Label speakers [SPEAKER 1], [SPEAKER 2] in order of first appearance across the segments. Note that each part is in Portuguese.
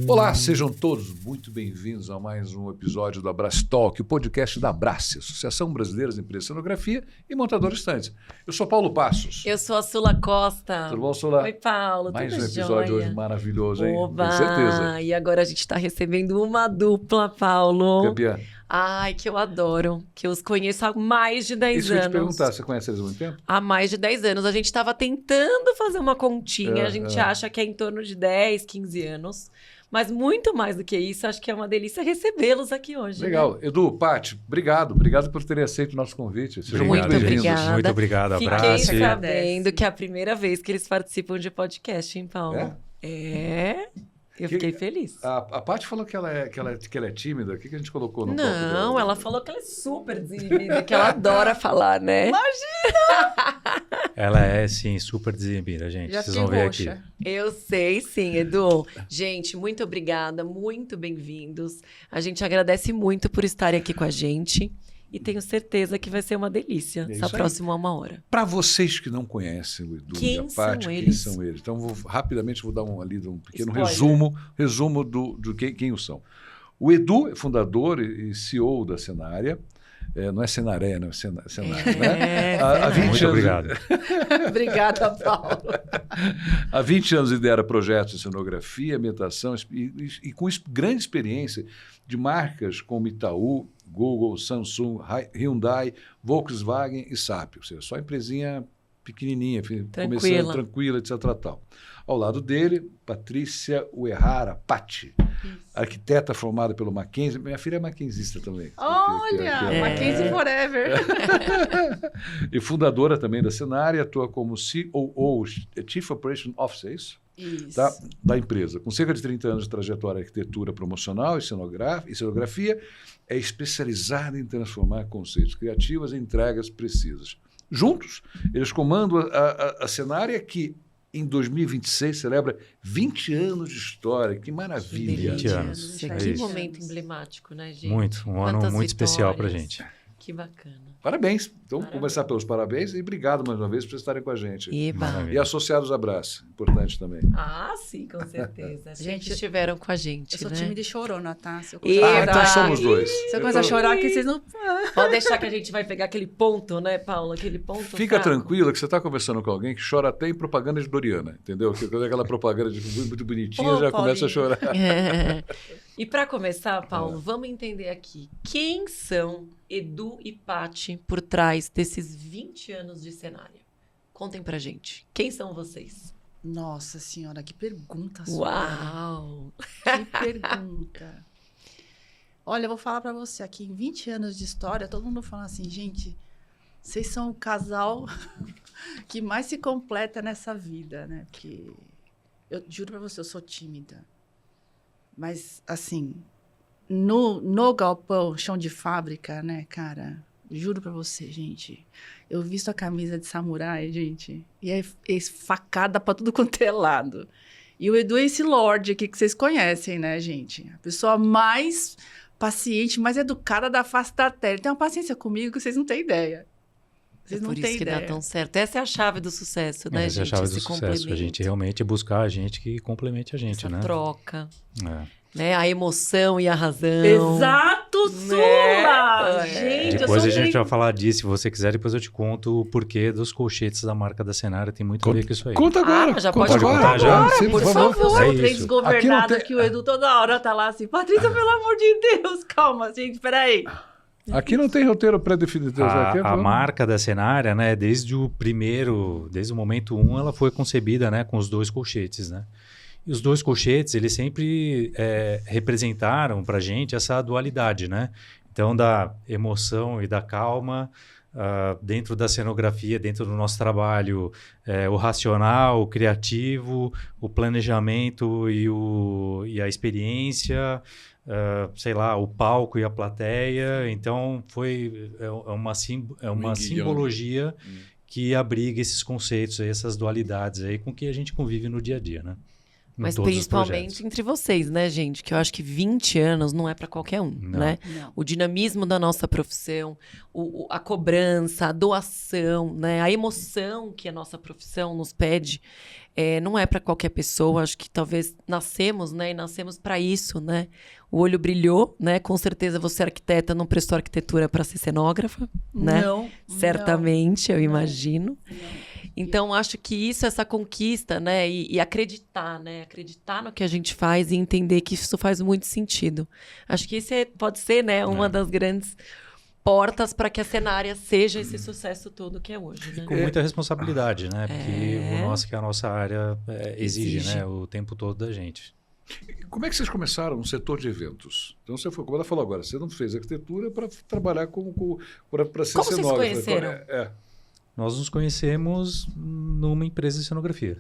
[SPEAKER 1] Olá, sejam todos muito bem-vindos a mais um episódio do Abrace Talk, o podcast da Abrace, Associação Brasileira de Empresas de Cenografia e Montadores de Estandes. Eu sou Paulo Passos.
[SPEAKER 2] Eu sou a Sula Costa.
[SPEAKER 1] Tudo bom, Sula?
[SPEAKER 2] Oi, Paulo.
[SPEAKER 1] Mais
[SPEAKER 2] tudo
[SPEAKER 1] um episódio
[SPEAKER 2] jóia?
[SPEAKER 1] hoje maravilhoso, hein?
[SPEAKER 2] Oba!
[SPEAKER 1] Com certeza.
[SPEAKER 2] E agora a gente está recebendo uma dupla, Paulo.
[SPEAKER 1] Campeã.
[SPEAKER 2] Ai, que eu adoro. Que eu os conheço há mais de 10
[SPEAKER 1] Isso que eu ia
[SPEAKER 2] anos.
[SPEAKER 1] te perguntar, você conhece eles há muito tempo?
[SPEAKER 2] Há mais de 10 anos. A gente estava tentando fazer uma continha. A gente acha que é em torno de 10, 15 anos. Mas muito mais do que isso, acho que é uma delícia recebê-los aqui hoje.
[SPEAKER 1] Legal.
[SPEAKER 2] Né?
[SPEAKER 1] Edu, Paty, obrigado. Obrigado por terem aceito o nosso convite. Sejam muito
[SPEAKER 2] Muito
[SPEAKER 1] bem-vindos.
[SPEAKER 2] obrigada.
[SPEAKER 3] Muito obrigado,
[SPEAKER 2] Fiquei
[SPEAKER 3] abraço.
[SPEAKER 2] sabendo que é a primeira vez que eles participam de podcast, hein, Paulo?
[SPEAKER 1] É?
[SPEAKER 2] Eu fiquei feliz.
[SPEAKER 1] A Paty falou que ela é tímida. O que a gente colocou no copo
[SPEAKER 2] Não,
[SPEAKER 1] dela?
[SPEAKER 2] ela falou que ela é super desinibida, que ela adora falar, né?
[SPEAKER 3] Ela é, sim, super desinibida, gente.
[SPEAKER 4] Já
[SPEAKER 3] Vocês vão ver aqui.
[SPEAKER 2] Eu sei, sim, Edu. Gente, muito obrigada, muito bem-vindos. A gente agradece muito por estarem aqui com a gente e tenho certeza que vai ser uma delícia
[SPEAKER 1] É
[SPEAKER 2] essa
[SPEAKER 1] isso aí.
[SPEAKER 2] próxima 1 hora.
[SPEAKER 1] Para vocês que não conhecem o Edu
[SPEAKER 2] Quem
[SPEAKER 1] e a Paty,
[SPEAKER 2] são
[SPEAKER 1] quem
[SPEAKER 2] eles?
[SPEAKER 1] são eles? Então, rapidamente vou dar um pequeno
[SPEAKER 2] Spoiler.
[SPEAKER 1] resumo do quem os são. O Edu é fundador e CEO da Cenária. Não é Cenaré, não é Cenária. Né? Há 20
[SPEAKER 3] Muito
[SPEAKER 1] anos,
[SPEAKER 3] obrigado.
[SPEAKER 2] Obrigada, Paulo.
[SPEAKER 1] Há 20 anos lidera projetos de cenografia, ambientação e com grande experiência de marcas como Itaú, Google, Samsung, Hyundai, Volkswagen e SAP. Ou seja, só empresinha pequenininha, começando tranquila, etc. Tal. Ao lado dele, Patrícia Uehara Paty, arquiteta formada pelo Mackenzie. Minha filha é mackenzista também.
[SPEAKER 4] Olha, Mackenzie Forever.
[SPEAKER 1] E fundadora também da Cenária, atua como COO, Chief Operation Officer, é isso?
[SPEAKER 4] Isso.
[SPEAKER 1] Tá? Da empresa. Com cerca de 30 anos de trajetória em arquitetura promocional e cenografia, é especializada em transformar conceitos criativos em entregas precisas. Juntos, eles comandam a Cenária, que em 2026 celebra 20 anos de história. Que maravilha!
[SPEAKER 3] 20 anos.
[SPEAKER 2] Que
[SPEAKER 3] É isso.
[SPEAKER 2] momento emblemático, né, gente?
[SPEAKER 3] Muito. Um ano
[SPEAKER 2] Quantas
[SPEAKER 3] muito especial pra
[SPEAKER 2] vitórias.
[SPEAKER 3] gente.
[SPEAKER 2] Que bacana.
[SPEAKER 1] Parabéns. Então,
[SPEAKER 2] Parabéns.
[SPEAKER 1] começar pelos parabéns e obrigado mais uma vez por estarem com a gente.
[SPEAKER 2] Eba.
[SPEAKER 3] Maravilha.
[SPEAKER 1] E associados Abraço, importante também.
[SPEAKER 2] Ah, sim, com certeza.
[SPEAKER 4] Gente,
[SPEAKER 2] Gente, estiveram com a gente,
[SPEAKER 4] Eu sou
[SPEAKER 2] né?
[SPEAKER 4] tímida e chorona, tá? Se eu
[SPEAKER 2] Eba.
[SPEAKER 4] começar a
[SPEAKER 1] Então
[SPEAKER 4] chorar,
[SPEAKER 1] somos dois.
[SPEAKER 4] se eu começar a chorar aqui, vocês não...
[SPEAKER 2] Pode deixar que a gente vai pegar aquele ponto, né, Paulo? Aquele ponto
[SPEAKER 1] Fica
[SPEAKER 2] fraco.
[SPEAKER 1] tranquila que você está conversando com alguém que chora até em propaganda de Doriana, entendeu? Que quando é aquela propaganda muito bonitinha,
[SPEAKER 4] Pô,
[SPEAKER 1] já começa a
[SPEAKER 4] Paulinho.
[SPEAKER 1] chorar.
[SPEAKER 2] É. E para começar, Paulo, vamos entender aqui. Quem são Edu e Paty por trás desses 20 anos de Cenária? Contem pra gente. Quem são vocês?
[SPEAKER 4] Nossa senhora, que pergunta sua.
[SPEAKER 2] Uau!
[SPEAKER 4] Que pergunta. Olha, eu vou falar pra você, aqui em 20 anos de história, todo mundo fala assim, gente, vocês são o casal que mais se completa nessa vida, né? Porque eu juro pra você, eu sou tímida. Mas, assim, no galpão, chão de fábrica, né, cara? Juro pra você, gente. Eu visto a camisa de samurai, gente, e é facada pra tudo quanto é lado. E o Edu é esse lorde aqui que vocês conhecem, né, gente? A pessoa mais paciente, mais educada da face da terra. Ele tem uma paciência comigo que vocês não têm ideia. Vocês
[SPEAKER 2] É
[SPEAKER 4] não
[SPEAKER 2] por
[SPEAKER 4] têm
[SPEAKER 2] isso que
[SPEAKER 4] ideia.
[SPEAKER 2] dá tão certo. Essa é a chave do sucesso, né,
[SPEAKER 3] Essa é a
[SPEAKER 2] gente?
[SPEAKER 3] chave do
[SPEAKER 2] Esse
[SPEAKER 3] sucesso. A
[SPEAKER 2] complemento,
[SPEAKER 3] gente realmente buscar a gente que complemente a gente,
[SPEAKER 2] essa
[SPEAKER 3] né?
[SPEAKER 2] troca,
[SPEAKER 3] É.
[SPEAKER 2] né? A emoção e a razão.
[SPEAKER 4] Exato, Sula!
[SPEAKER 2] É.
[SPEAKER 4] Gente,
[SPEAKER 3] Depois
[SPEAKER 4] eu
[SPEAKER 3] a
[SPEAKER 4] sou
[SPEAKER 3] gente vai falar disso, se você quiser. Depois eu te conto o porquê dos colchetes da marca da Cenária. Tem muito a ver com isso aí.
[SPEAKER 1] Conta agora.
[SPEAKER 2] já
[SPEAKER 1] conta
[SPEAKER 2] pode
[SPEAKER 1] agora.
[SPEAKER 3] contar já?
[SPEAKER 1] Sim,
[SPEAKER 2] Por
[SPEAKER 4] Por
[SPEAKER 2] favor.
[SPEAKER 4] favor,
[SPEAKER 3] É
[SPEAKER 4] o trem
[SPEAKER 3] isso.
[SPEAKER 4] desgovernado
[SPEAKER 1] Aqui não tem-
[SPEAKER 4] que o Edu toda hora tá lá assim, Patrícia, pelo amor de Deus, calma, gente, peraí.
[SPEAKER 1] Aqui não tem roteiro pré-definido. Aqui é
[SPEAKER 3] A marca da Cenária, né, desde o momento 1, ela foi concebida, né, com os 2 colchetes, né? E os 2 colchetes, eles sempre representaram para a gente essa dualidade, né? Então, da emoção e da calma, dentro da cenografia, dentro do nosso trabalho, o racional, o criativo, o planejamento e a experiência, sei lá, o palco e a plateia. Então, é uma simbologia que abriga esses conceitos, aí, essas dualidades aí com que a gente convive no dia a dia, né?
[SPEAKER 2] Mas
[SPEAKER 3] todos os
[SPEAKER 2] principalmente
[SPEAKER 3] projetos.
[SPEAKER 2] entre vocês, né, gente? Que eu acho que 20 anos não é para qualquer um,
[SPEAKER 3] Não.
[SPEAKER 2] né?
[SPEAKER 4] Não.
[SPEAKER 2] O dinamismo da nossa profissão, a cobrança, a doação, né? A emoção que a nossa profissão nos pede, não é para qualquer pessoa. Acho que talvez nascemos, né? E nascemos para isso, né? O olho brilhou, né? Com certeza você, arquiteta, não prestou arquitetura para ser cenógrafa, né?
[SPEAKER 4] Não.
[SPEAKER 2] Certamente, eu
[SPEAKER 4] não.
[SPEAKER 2] imagino.
[SPEAKER 4] Não.
[SPEAKER 2] Então, acho que isso, essa conquista, né? E acreditar, né? Acreditar no que a gente faz e entender que isso faz muito sentido. Acho que isso pode ser, né? Uma das grandes portas para que a cenária seja esse sucesso todo que é hoje, né?
[SPEAKER 3] Com muita responsabilidade, né? Porque que a nossa área exige, né? O tempo todo da gente.
[SPEAKER 1] Como é que vocês começaram no setor de eventos? Então, você foi, como ela falou agora, você não fez arquitetura para trabalhar para ser
[SPEAKER 2] Como vocês se
[SPEAKER 1] cenógrafo.
[SPEAKER 2] conheceram?
[SPEAKER 3] Nós nos conhecemos numa empresa de cenografia.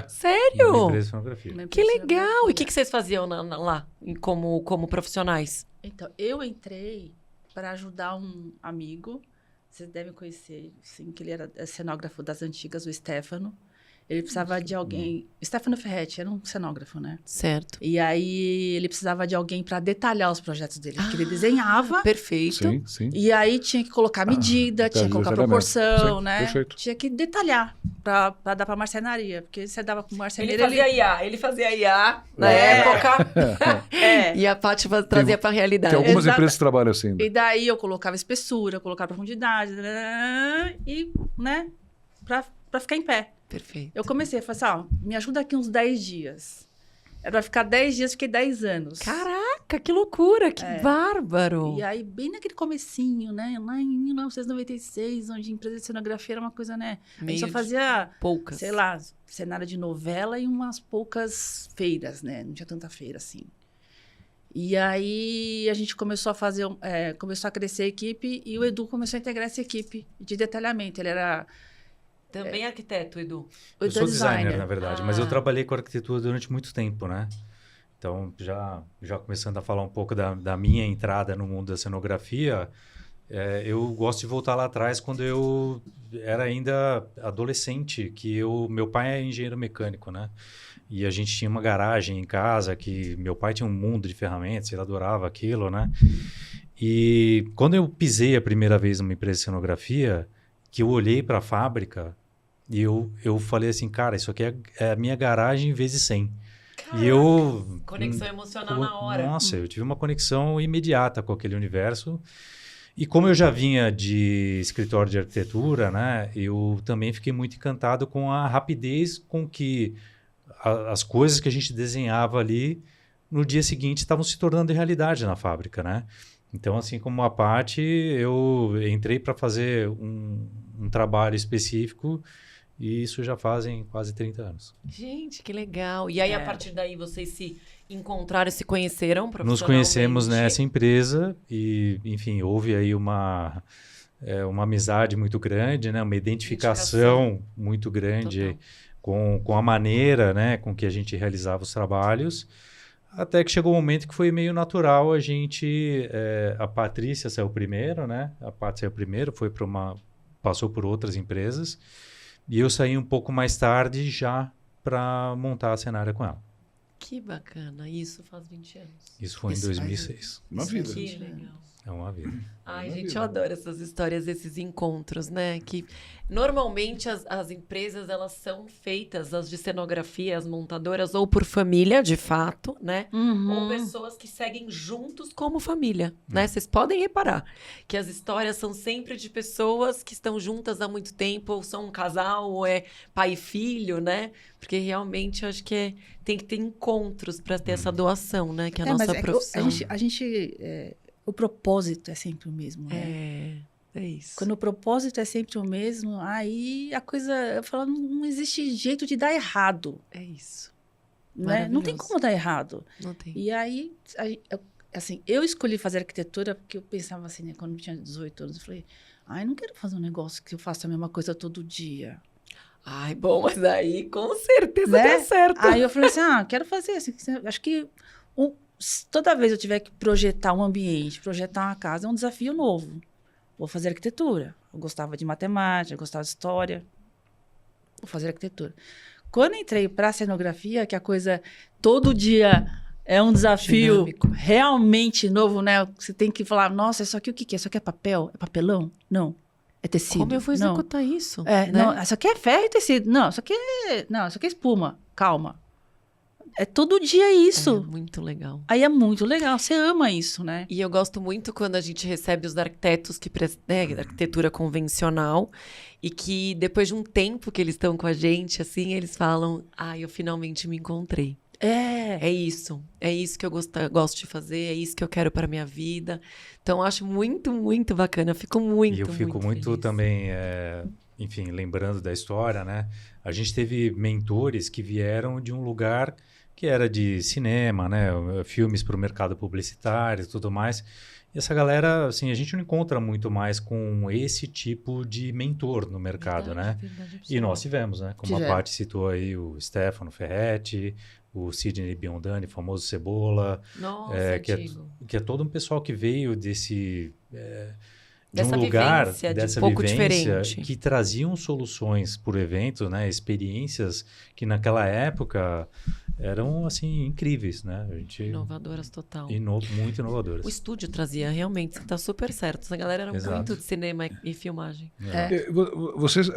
[SPEAKER 2] Sério?
[SPEAKER 3] Numa empresa de cenografia.
[SPEAKER 2] Que legal! E o que vocês faziam lá, como profissionais?
[SPEAKER 4] Então, eu entrei para ajudar um amigo, vocês devem conhecer, sim, que ele era cenógrafo das antigas, o Stefano. Ele precisava de alguém... Stefano Ferretti era um cenógrafo, né?
[SPEAKER 2] Certo.
[SPEAKER 4] E aí, ele precisava de alguém para detalhar os projetos dele. Porque ele desenhava.
[SPEAKER 2] Perfeito.
[SPEAKER 1] Sim, sim.
[SPEAKER 4] E aí, tinha que colocar medida, tinha que colocar proporção,
[SPEAKER 1] Sim,
[SPEAKER 4] né?
[SPEAKER 1] perfeito.
[SPEAKER 4] Tinha que detalhar para dar para marcenaria. Porque você dava para marceneiro...
[SPEAKER 2] Ele fazia IA na época. E a Paty trazia para a realidade.
[SPEAKER 1] Tem algumas
[SPEAKER 4] Exato.
[SPEAKER 1] empresas que trabalham assim. Né?
[SPEAKER 4] E daí, eu colocava espessura, eu colocava profundidade, e, né, para ficar em pé.
[SPEAKER 2] Perfeito.
[SPEAKER 4] Eu comecei a falar assim, me ajuda aqui uns 10 dias. Era pra ficar 10 dias, fiquei 10 anos.
[SPEAKER 2] Caraca, que loucura, que bárbaro.
[SPEAKER 4] E aí, bem naquele comecinho, né? Lá em 1996, onde a empresa de cenografia era uma coisa, né? A gente só fazia,
[SPEAKER 2] poucas.
[SPEAKER 4] sei lá, cenário de novela e umas poucas feiras, né? Não tinha tanta feira assim. E aí, a gente começou a fazer, começou a crescer a equipe e o Edu começou a integrar essa equipe de detalhamento. Ele era...
[SPEAKER 2] Também arquiteto, Edu.
[SPEAKER 3] Eu sou designer, na verdade, mas eu trabalhei com arquitetura durante muito tempo, né? Então, já começando a falar um pouco da minha entrada no mundo da cenografia, eu gosto de voltar lá atrás, quando eu era ainda adolescente, meu pai é engenheiro mecânico, né? E a gente tinha uma garagem em casa, que meu pai tinha um mundo de ferramentas, ele adorava aquilo, né? E quando eu pisei a primeira vez numa empresa de cenografia, que eu olhei para a fábrica e eu falei assim, cara, isso aqui é a minha garagem vezes 100.
[SPEAKER 2] Caraca,
[SPEAKER 3] E eu...
[SPEAKER 2] conexão emocional na hora.
[SPEAKER 3] Nossa, eu tive uma conexão imediata com aquele universo. E como eu já vinha de escritório de arquitetura, né, eu também fiquei muito encantado com a rapidez com que as coisas que a gente desenhava ali, no dia seguinte, estavam se tornando realidade na fábrica, né? Então, assim como a Paty, eu entrei para fazer um trabalho específico e isso já fazem quase 30 anos.
[SPEAKER 2] Gente, que legal. E aí, a partir daí, vocês se encontraram, se conheceram profissionalmente?
[SPEAKER 3] Nos conhecemos nessa empresa e, enfim, houve aí uma amizade muito grande, né? Uma identificação muito grande com a maneira, né? Com que a gente realizava os trabalhos. Até que chegou um momento que foi meio natural a gente... a Patrícia saiu primeiro, né? A Paty saiu primeiro, passou por outras empresas. E eu saí um pouco mais tarde já para montar a cenária com ela.
[SPEAKER 2] Que bacana. Isso faz 20 anos.
[SPEAKER 3] Isso foi em 2006.
[SPEAKER 1] Uma vida.
[SPEAKER 2] Que legal.
[SPEAKER 3] É uma vida.
[SPEAKER 2] Ai, gente, eu adoro essas histórias, esses encontros, né? Que normalmente as empresas, elas são feitas, as de cenografia, as montadoras, ou por família, de fato, né? Ou pessoas que seguem juntos como família, né? Vocês podem reparar que as histórias são sempre de pessoas que estão juntas há muito tempo, ou são um casal, ou é pai e filho, né? Porque realmente eu acho que tem que ter encontros para ter essa doação, né? Que é a nossa profissão.
[SPEAKER 4] O propósito é sempre o mesmo, né?
[SPEAKER 2] É isso.
[SPEAKER 4] Quando o propósito é sempre o mesmo, aí a coisa... Eu falo, não existe jeito de dar errado.
[SPEAKER 2] É isso.
[SPEAKER 4] Né? Não tem como dar errado.
[SPEAKER 2] Não tem.
[SPEAKER 4] E aí, eu escolhi fazer arquitetura porque eu pensava assim, né? Quando eu tinha 18 anos, eu falei... não quero fazer um negócio que eu faça a mesma coisa todo dia.
[SPEAKER 2] Ai, bom, mas aí com certeza
[SPEAKER 4] né?
[SPEAKER 2] deu certo.
[SPEAKER 4] Aí eu falei assim, quero fazer assim. Acho que... toda vez eu tiver que projetar um ambiente, projetar uma casa, é um desafio novo. Vou fazer arquitetura. Eu gostava de matemática, eu gostava de história. Vou fazer arquitetura. Quando entrei para cenografia, que a coisa todo dia é um desafio
[SPEAKER 2] Dinâmico.
[SPEAKER 4] realmente novo, né? Você tem que falar, nossa, isso aqui o que que é? Isso aqui é papel? É papelão? Não. É tecido?
[SPEAKER 2] Como eu vou
[SPEAKER 4] Não.
[SPEAKER 2] executar isso?
[SPEAKER 4] É,
[SPEAKER 2] né?
[SPEAKER 4] não, isso aqui é ferro e tecido. Não, isso aqui é espuma. Calma. É todo dia isso.
[SPEAKER 2] É muito legal.
[SPEAKER 4] Aí é muito legal. Você ama isso, né?
[SPEAKER 2] E eu gosto muito quando a gente recebe os arquitetos né, arquitetura convencional, e que depois de um tempo que eles estão com a gente, assim, eles falam, eu finalmente me encontrei. É isso que eu gosto de fazer, é isso que eu quero para minha vida. Então, eu acho muito, muito bacana. Eu fico muito,
[SPEAKER 3] E eu fico muito
[SPEAKER 2] feliz.
[SPEAKER 3] também, enfim, lembrando da história, né? A gente teve mentores que vieram de um lugar que era de cinema, né? Filmes para o mercado publicitário e tudo mais. E essa galera, assim, a gente não encontra muito mais com esse tipo de mentor no mercado, né?
[SPEAKER 2] Verdade
[SPEAKER 3] E nós tivemos, né? Como a
[SPEAKER 4] Tivemos.
[SPEAKER 3] Paty citou aí, o Stefano Ferretti, o Sidney Biondani, famoso Cebola,
[SPEAKER 2] Nossa,
[SPEAKER 3] que é todo um pessoal que veio de
[SPEAKER 2] Dessa
[SPEAKER 3] um lugar,
[SPEAKER 2] vivência, de
[SPEAKER 3] dessa
[SPEAKER 2] pouco
[SPEAKER 3] vivência,
[SPEAKER 2] diferente.
[SPEAKER 3] que traziam soluções por evento, né? Experiências que naquela época eram, assim, incríveis, né? A gente,
[SPEAKER 2] Inovadoras total.
[SPEAKER 3] muito inovadoras.
[SPEAKER 2] O estúdio trazia, realmente, que tá super certo. Essa galera era
[SPEAKER 3] Exato.
[SPEAKER 2] muito de cinema e filmagem.
[SPEAKER 1] Vocês,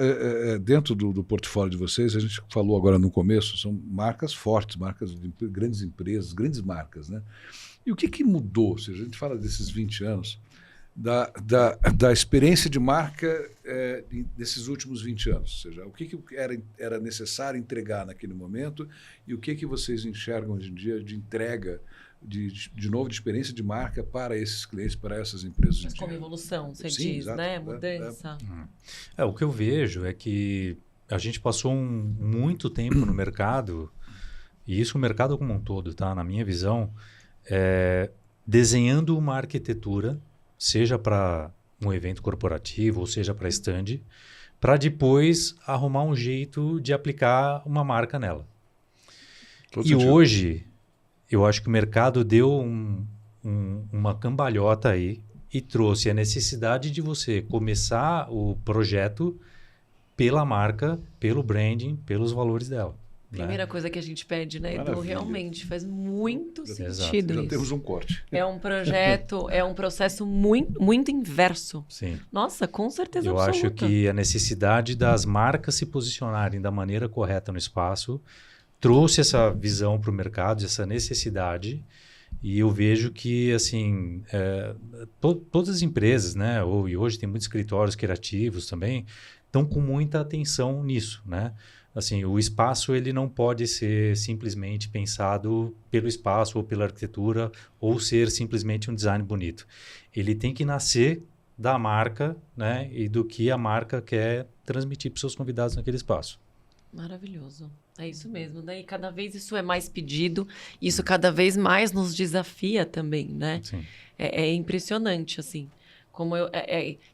[SPEAKER 1] dentro do portfólio de vocês, a gente falou agora no começo, são marcas fortes, marcas de grandes empresas, grandes marcas, né? E o que mudou? Ou seja, a gente fala desses 20 anos, da experiência de marca desses últimos 20 anos. Ou seja, o que era necessário entregar naquele momento e o que vocês enxergam hoje em dia de entrega, de novo, de experiência de marca para esses clientes, para essas empresas.
[SPEAKER 2] Mas como evolução, você
[SPEAKER 1] Sim,
[SPEAKER 2] diz,
[SPEAKER 1] exato.
[SPEAKER 2] né? Mudança.
[SPEAKER 3] O que eu vejo é que a gente passou muito tempo no mercado, e isso o mercado como um todo, tá? Na minha visão, desenhando uma arquitetura, seja para um evento corporativo ou seja para stand, para depois arrumar um jeito de aplicar uma marca nela.
[SPEAKER 1] Todo
[SPEAKER 3] E
[SPEAKER 1] sentido.
[SPEAKER 3] hoje, eu acho que o mercado deu uma cambalhota aí e trouxe a necessidade de você começar o projeto pela marca, pelo branding, pelos valores dela.
[SPEAKER 2] Primeira coisa que a gente pede, né, Edu?
[SPEAKER 1] Maravilha.
[SPEAKER 2] Realmente faz muito
[SPEAKER 3] Exato.
[SPEAKER 2] sentido
[SPEAKER 1] Já
[SPEAKER 2] isso.
[SPEAKER 1] temos um corte.
[SPEAKER 2] É um projeto, é um processo muito, muito inverso.
[SPEAKER 3] Sim.
[SPEAKER 2] Nossa, com certeza
[SPEAKER 3] Eu
[SPEAKER 2] absoluta.
[SPEAKER 3] acho que a necessidade das marcas se posicionarem da maneira correta no espaço trouxe essa visão para o mercado, essa necessidade, e eu vejo que, assim, todas as empresas, né, e hoje tem muitos escritórios criativos também, estão com muita atenção nisso, né? Assim, o espaço ele não pode ser simplesmente pensado pelo espaço ou pela arquitetura ou ser simplesmente um design bonito. Ele tem que nascer da marca, né, e do que a marca quer transmitir para os seus convidados naquele espaço.
[SPEAKER 2] Maravilhoso. É isso mesmo, né? E cada vez isso é mais pedido, isso cada vez mais nos desafia também, né?
[SPEAKER 3] Sim.
[SPEAKER 2] É impressionante, assim. Como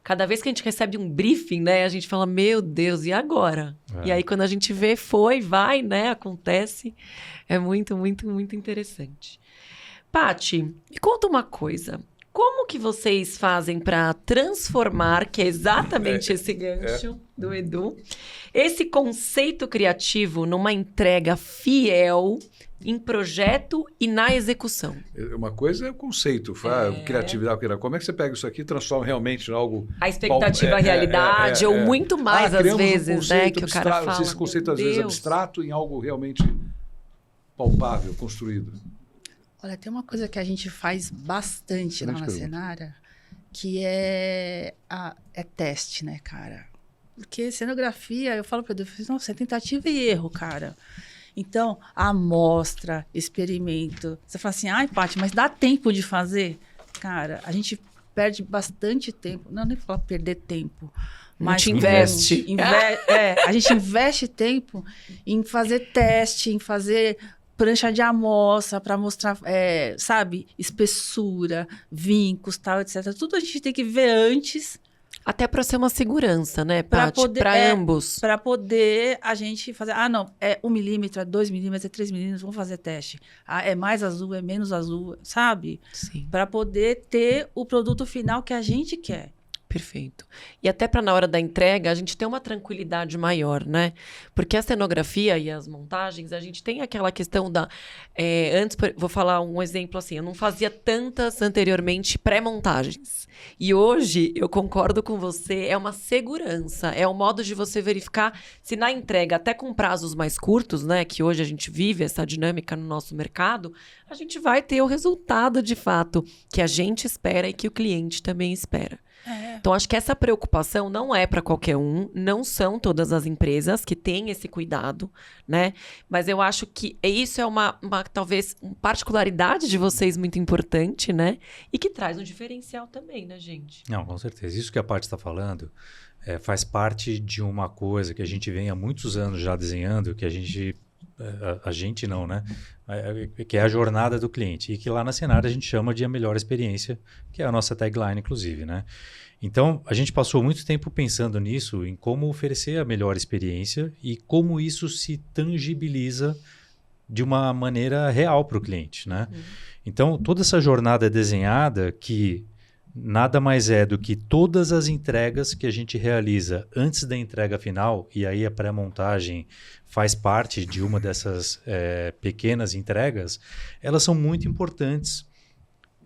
[SPEAKER 2] cada vez que a gente recebe um briefing, né? A gente fala, meu Deus, e agora? E aí, quando a gente vê, vai, né? Acontece. É muito, muito, muito interessante. Paty, me conta uma coisa. Como que vocês fazem para transformar, que é exatamente esse gancho do Edu, esse conceito criativo numa entrega fiel em projeto e na execução?
[SPEAKER 1] Uma coisa é o conceito, criatividade. Como é que você pega isso aqui e transforma realmente em algo...
[SPEAKER 2] A expectativa, a realidade, ou muito mais às
[SPEAKER 1] criamos
[SPEAKER 2] vezes, né? Que o cara fala,
[SPEAKER 1] esse conceito às vezes abstrato em algo realmente palpável, construído.
[SPEAKER 4] Olha, tem uma coisa que a gente faz bastante lá na Cenária, que é teste, né, cara? Porque cenografia, eu falo para Deus, nossa, é tentativa e erro, cara. Então, amostra, experimento. Você fala assim, ai, Paty, mas dá tempo de fazer? Cara, a gente perde bastante tempo. Não, nem falar perder tempo. Mas
[SPEAKER 2] a gente investe.
[SPEAKER 4] A gente investe tempo em fazer teste, em fazer prancha de amostra para mostrar, sabe, espessura, vincos, tal, etc. Tudo a gente tem que ver antes.
[SPEAKER 2] Até para ser uma segurança, né, Paty? Para ambos.
[SPEAKER 4] Para poder a gente fazer... Ah, não, é 1 milímetro, é 2 milímetros, é 3 milímetros, vamos fazer teste. Ah, é mais azul, é menos azul, sabe?
[SPEAKER 2] Sim.
[SPEAKER 4] Para poder ter o produto final que a gente quer.
[SPEAKER 2] Perfeito. E até para na hora da entrega, a gente ter uma tranquilidade maior, né? Porque a cenografia e as montagens, a gente tem aquela questão da... antes, vou falar um exemplo assim, eu não fazia tantas anteriormente pré-montagens. E hoje, eu concordo com você, é uma segurança, é um modo de você verificar se na entrega, até com prazos mais curtos, né? Que hoje a gente vive essa dinâmica no nosso mercado, a gente vai ter o resultado de fato que a gente espera e que o cliente também espera. Então, acho que essa preocupação não é para qualquer um, não são todas as empresas que têm esse cuidado, né? Mas eu acho que isso é uma talvez, uma particularidade de vocês muito importante, né? E que traz um diferencial também, né, gente?
[SPEAKER 3] Não, com certeza. Isso que a Paty está falando faz parte de uma coisa que a gente vem há muitos anos já desenhando, que a gente não, né? Que é a jornada do cliente. E que lá na Senar a gente chama de a melhor experiência, que é a nossa tagline, inclusive, né? Então, a gente passou muito tempo pensando nisso, em como oferecer a melhor experiência e como isso se tangibiliza de uma maneira real para o cliente, né? Então, toda essa jornada é desenhada que nada mais é do que todas as entregas que a gente realiza antes da entrega final, e aí a pré-montagem faz parte de uma dessas pequenas entregas, elas são muito importantes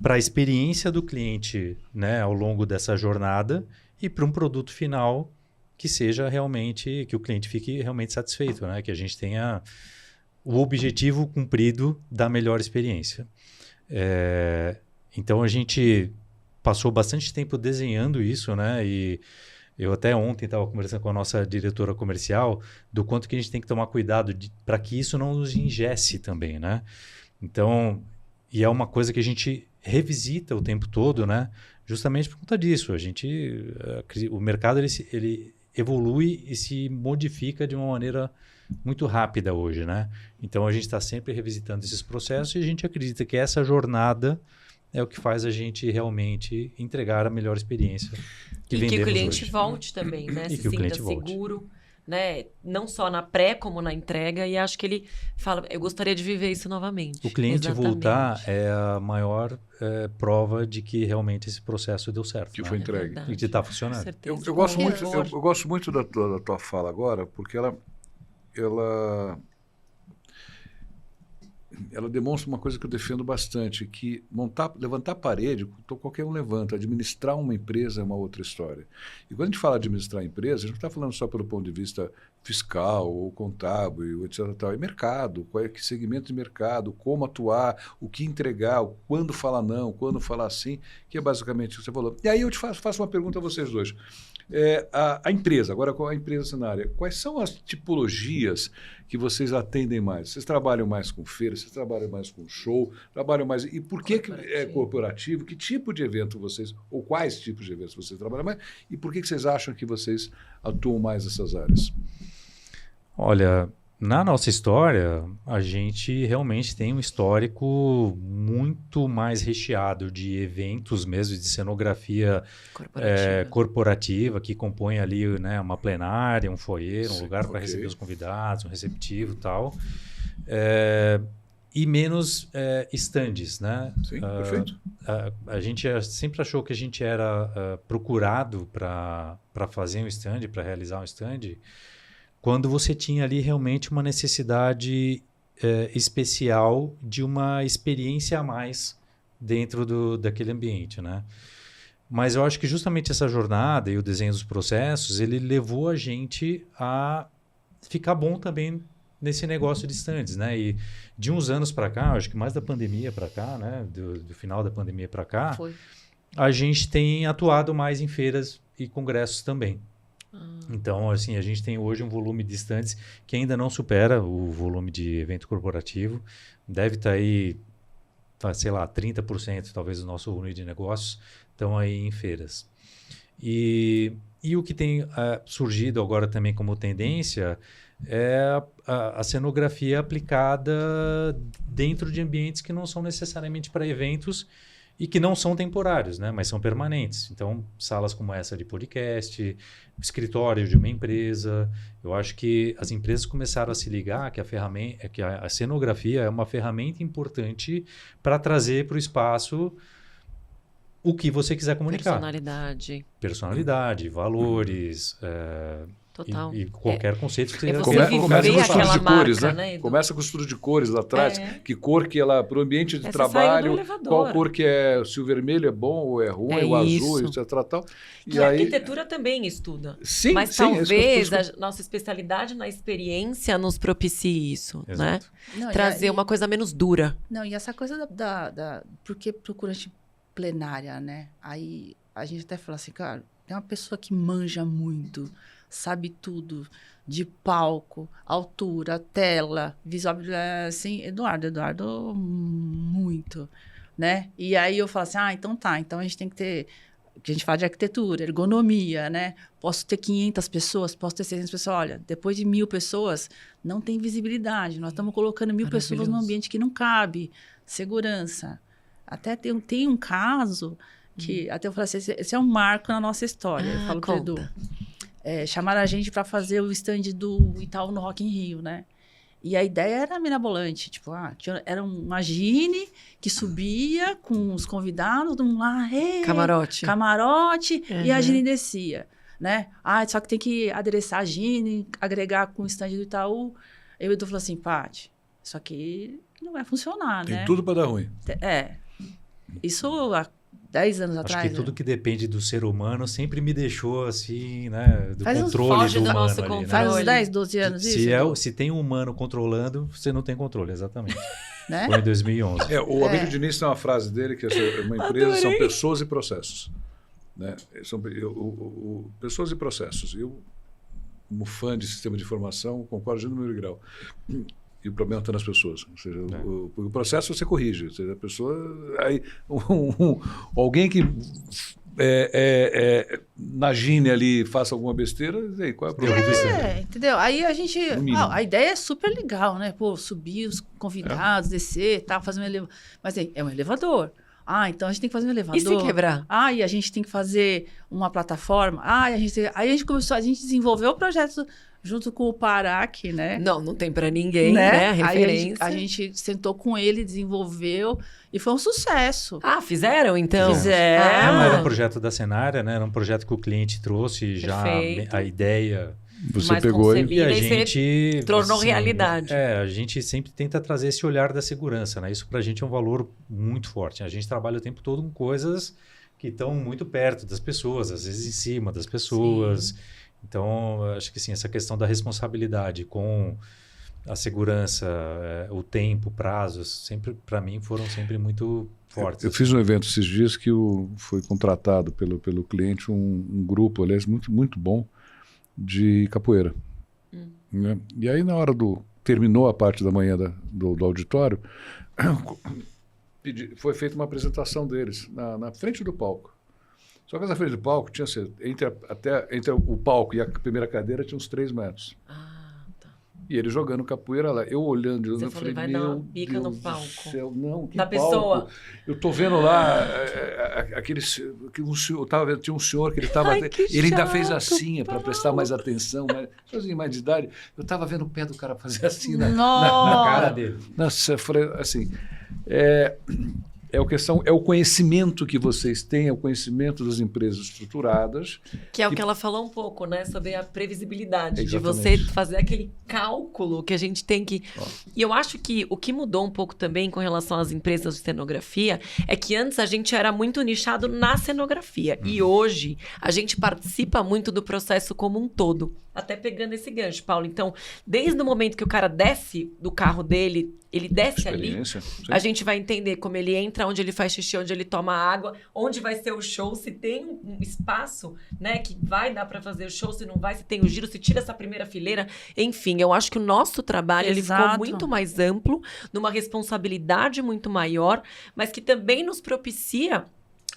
[SPEAKER 3] para a experiência do cliente, né, ao longo dessa jornada e para um produto final que seja realmente, que o cliente fique realmente satisfeito, né, que a gente tenha o objetivo cumprido da melhor experiência. Então, a gente passou bastante tempo desenhando isso, né? E eu até ontem estava conversando com a nossa diretora comercial do quanto que a gente tem que tomar cuidado para que isso não nos engesse também, né? Então, e é uma coisa que a gente revisita o tempo todo, né? Justamente por conta disso. O mercado ele evolui e se modifica de uma maneira muito rápida hoje, né? Então, a gente está sempre revisitando esses processos e a gente acredita que essa jornada é o que faz a gente realmente entregar a melhor experiência que vendemos hoje. E que o
[SPEAKER 2] cliente volte também, né?
[SPEAKER 3] E
[SPEAKER 2] se
[SPEAKER 3] que o
[SPEAKER 2] sinta
[SPEAKER 3] cliente
[SPEAKER 2] seguro,
[SPEAKER 3] volte.
[SPEAKER 2] Né? Não só na pré, como na entrega. E acho que ele fala, eu gostaria de viver isso novamente.
[SPEAKER 3] O cliente
[SPEAKER 2] Exatamente.
[SPEAKER 3] voltar é a maior prova de que realmente esse processo deu certo.
[SPEAKER 1] Que
[SPEAKER 3] né?
[SPEAKER 1] foi entregue.
[SPEAKER 3] E que está funcionando.
[SPEAKER 1] Eu gosto muito da tua fala agora, porque ela demonstra uma coisa que eu defendo bastante, que levantar parede, qualquer um levanta. Administrar uma empresa é uma outra história. E quando a gente fala de administrar a empresa, a gente não está falando só pelo ponto de vista fiscal ou contábil, etc. É mercado, que segmento de mercado, como atuar, o que entregar, quando falar não, quando falar sim, que é basicamente o que você falou. E aí eu te faço uma pergunta a vocês dois. A empresa, agora com a empresa cenária, quais são as tipologias que vocês atendem mais? Vocês trabalham mais com feira, vocês trabalham mais com show, trabalham mais... E por que é corporativo? Que tipo de evento vocês, ou quais tipos de eventos vocês trabalham mais? E por que vocês acham que vocês atuam mais nessas áreas?
[SPEAKER 3] Olha, na nossa história, a gente realmente tem um histórico muito mais recheado de eventos mesmo, de cenografia corporativa que compõe ali, né, uma plenária, um foyer, um lugar para receber os convidados, um receptivo e tal. E menos estandes, né?
[SPEAKER 1] Sim, perfeito.
[SPEAKER 3] A gente sempre achou que a gente era procurado para fazer um stand, para realizar um stand, quando você tinha ali realmente uma necessidade especial de uma experiência a mais dentro daquele ambiente, né? Mas eu acho que justamente essa jornada e o desenho dos processos, ele levou a gente a ficar bom também nesse negócio de stands, né? E de uns anos para cá, acho que mais da pandemia para cá, né? Do final da pandemia para cá, a gente tem atuado mais em feiras e congressos também. Então, assim, a gente tem hoje um volume de stands que ainda não supera o volume de evento corporativo. Deve estar aí, sei lá, 30% talvez do nosso volume de negócios estão aí em feiras. E o que tem surgido agora também como tendência é a cenografia aplicada dentro de ambientes que não são necessariamente para eventos e que não são temporários, né? Mas são permanentes. Então, salas como essa de podcast, escritório de uma empresa. Eu acho que as empresas começaram a se ligar que a cenografia é uma ferramenta importante para trazer para o espaço o que você quiser comunicar.
[SPEAKER 2] Personalidade,
[SPEAKER 3] valores,
[SPEAKER 2] total.
[SPEAKER 3] e qualquer conceito que
[SPEAKER 2] É
[SPEAKER 3] você
[SPEAKER 2] você viver
[SPEAKER 1] Começa com estudo
[SPEAKER 2] aquela
[SPEAKER 1] de cores,
[SPEAKER 2] marca,
[SPEAKER 1] né?
[SPEAKER 2] né, Edu?
[SPEAKER 1] Começa com estudo de cores lá atrás.
[SPEAKER 2] É.
[SPEAKER 1] Que cor que ela, para o ambiente de
[SPEAKER 2] Você
[SPEAKER 1] trabalho,
[SPEAKER 2] saiu do elevador.
[SPEAKER 1] qual cor que é, se o vermelho é bom ou é ruim,
[SPEAKER 2] É
[SPEAKER 1] o azul,
[SPEAKER 2] isso.
[SPEAKER 1] etc. Tal.
[SPEAKER 2] E a arquitetura também estuda.
[SPEAKER 1] Sim,
[SPEAKER 2] Mas
[SPEAKER 1] sim, é isso que eu
[SPEAKER 2] talvez
[SPEAKER 1] estou-
[SPEAKER 2] a nossa especialidade na experiência nos propicie isso, né?
[SPEAKER 3] Exato.
[SPEAKER 4] Não,
[SPEAKER 2] Trazer uma coisa menos dura.
[SPEAKER 4] Não, e essa coisa porque procurante plenária, né? Aí a gente até fala assim, cara, tem uma pessoa que manja muito, sabe tudo, de palco, altura, tela, visual, assim, Eduardo, muito, né? E aí eu falo assim, então tá, então a gente tem que ter, que a gente fala de arquitetura, ergonomia, né? Posso ter 500 pessoas, posso ter 600 pessoas. Olha, depois de 1.000 pessoas, não tem visibilidade. Nós estamos colocando 1.000 pessoas num ambiente que não cabe. Segurança. Até tem um caso que, até eu falei assim, esse é um marco na nossa história. Eu falo pro Edu.
[SPEAKER 2] Conta.
[SPEAKER 4] Chamaram a gente para fazer o stand do Itaú no Rock in Rio, né? E a ideia era mirabolante, tipo, era uma Gine que subia com os convidados, todo mundo lá, camarote, e a Gine descia, né? Só que tem que adereçar a Gine, agregar com o stand do Itaú. Aí o Edu falou assim, Paty, isso aqui não vai funcionar,
[SPEAKER 1] Tem
[SPEAKER 4] né?
[SPEAKER 1] tudo para dar ruim.
[SPEAKER 4] Isso há 10 anos
[SPEAKER 3] Acho
[SPEAKER 4] atrás.
[SPEAKER 3] que tudo
[SPEAKER 4] né?
[SPEAKER 3] que depende do ser humano sempre me deixou assim, né? Do
[SPEAKER 4] Faz uns-
[SPEAKER 3] controle
[SPEAKER 2] foge
[SPEAKER 3] do
[SPEAKER 2] do
[SPEAKER 3] humano
[SPEAKER 2] nosso
[SPEAKER 3] ali, né?
[SPEAKER 2] controle.
[SPEAKER 4] Faz uns 10, 12 anos isso, Edu,
[SPEAKER 3] Se tem um humano controlando, você não tem controle, exatamente.
[SPEAKER 4] né?
[SPEAKER 3] Foi em 2011.
[SPEAKER 1] O Amigo Diniz tem uma frase dele que uma empresa são pessoas e processos. Né? São pessoas e processos. Eu, como fã de sistema de informação, concordo de número e grau. E o problema está nas pessoas. Ou seja, o processo você corrige. Ou seja, a pessoa... Aí, alguém que na Gine ali faça alguma besteira, aí, qual é o problema?
[SPEAKER 4] Entendeu? Aí a gente...
[SPEAKER 1] No mínimo.
[SPEAKER 4] a ideia é super legal, né? Pô, subir os convidados, descer, tá, fazer um elevador. Mas é um elevador. Então a gente tem que fazer um elevador.
[SPEAKER 2] E se quebrar?
[SPEAKER 4] E a gente tem que fazer uma plataforma. Aí a gente desenvolveu o projeto junto com o Parac, né?
[SPEAKER 2] Não tem pra ninguém, né? Referência.
[SPEAKER 4] Aí a gente sentou com ele, desenvolveu e foi um sucesso.
[SPEAKER 2] Fizeram então?
[SPEAKER 4] Fizeram.
[SPEAKER 3] Não era um projeto da Cenária, né? Era um projeto que o cliente trouxe já
[SPEAKER 2] Perfeito.
[SPEAKER 3] a ideia.
[SPEAKER 1] Você
[SPEAKER 2] Mais
[SPEAKER 1] pegou
[SPEAKER 2] concebível.
[SPEAKER 3] E a
[SPEAKER 2] E você
[SPEAKER 3] gente
[SPEAKER 2] tornou
[SPEAKER 3] assim,
[SPEAKER 2] realidade.
[SPEAKER 3] A gente sempre tenta trazer esse olhar da segurança, né? Isso pra gente é um valor muito forte. A gente trabalha o tempo todo com coisas que estão muito perto das pessoas, às vezes em cima das pessoas.
[SPEAKER 2] Sim.
[SPEAKER 3] Então, acho que sim, essa questão da responsabilidade com a segurança, o tempo, prazos, sempre para mim foram sempre muito fortes.
[SPEAKER 1] Eu fiz um evento esses dias que foi contratado pelo cliente um grupo, aliás, muito, muito bom, de capoeira. Né? E aí, na hora terminou a parte da manhã do auditório, foi feita uma apresentação deles na frente do palco. Só que na frente do palco, tinha entre o palco e a primeira cadeira, tinha uns 3 metros.
[SPEAKER 2] Tá.
[SPEAKER 1] E ele jogando capoeira lá. Eu olhando, eu falei,
[SPEAKER 2] vai dar uma
[SPEAKER 1] meu
[SPEAKER 2] bica
[SPEAKER 1] Deus
[SPEAKER 2] no
[SPEAKER 1] do
[SPEAKER 2] palco.
[SPEAKER 1] céu, não, que
[SPEAKER 2] Da
[SPEAKER 1] palco?
[SPEAKER 2] pessoa.
[SPEAKER 1] Eu tô vendo lá tinha um senhor que ele estava...
[SPEAKER 2] Ai, que
[SPEAKER 1] Ele ainda
[SPEAKER 2] chato,
[SPEAKER 1] fez assim, para prestar mais atenção. Sozinho, mais de idade. Eu estava vendo o pé do cara fazer assim na cara
[SPEAKER 3] dele.
[SPEAKER 1] Nossa, eu falei assim... É o conhecimento que vocês têm, é o conhecimento das empresas estruturadas.
[SPEAKER 2] Que é o que ela falou um pouco, né? Sobre a previsibilidade.
[SPEAKER 1] Exatamente.
[SPEAKER 2] De você fazer aquele cálculo que a gente tem que... E eu acho que o que mudou um pouco também com relação às empresas de cenografia é que antes a gente era muito nichado na cenografia. E hoje a gente participa muito do processo como um todo. Até pegando esse gancho, Paulo. Então, desde o momento que o cara desce do carro dele, ele desce ali, a gente vai entender como ele entra, onde ele faz xixi, onde ele toma água, onde vai ser o show, se tem um espaço, né, que vai dar para fazer o show, se não vai, se tem o giro, se tira essa primeira fileira. Enfim, eu acho que o nosso trabalho ele ficou muito mais amplo, numa responsabilidade muito maior, mas que também nos propicia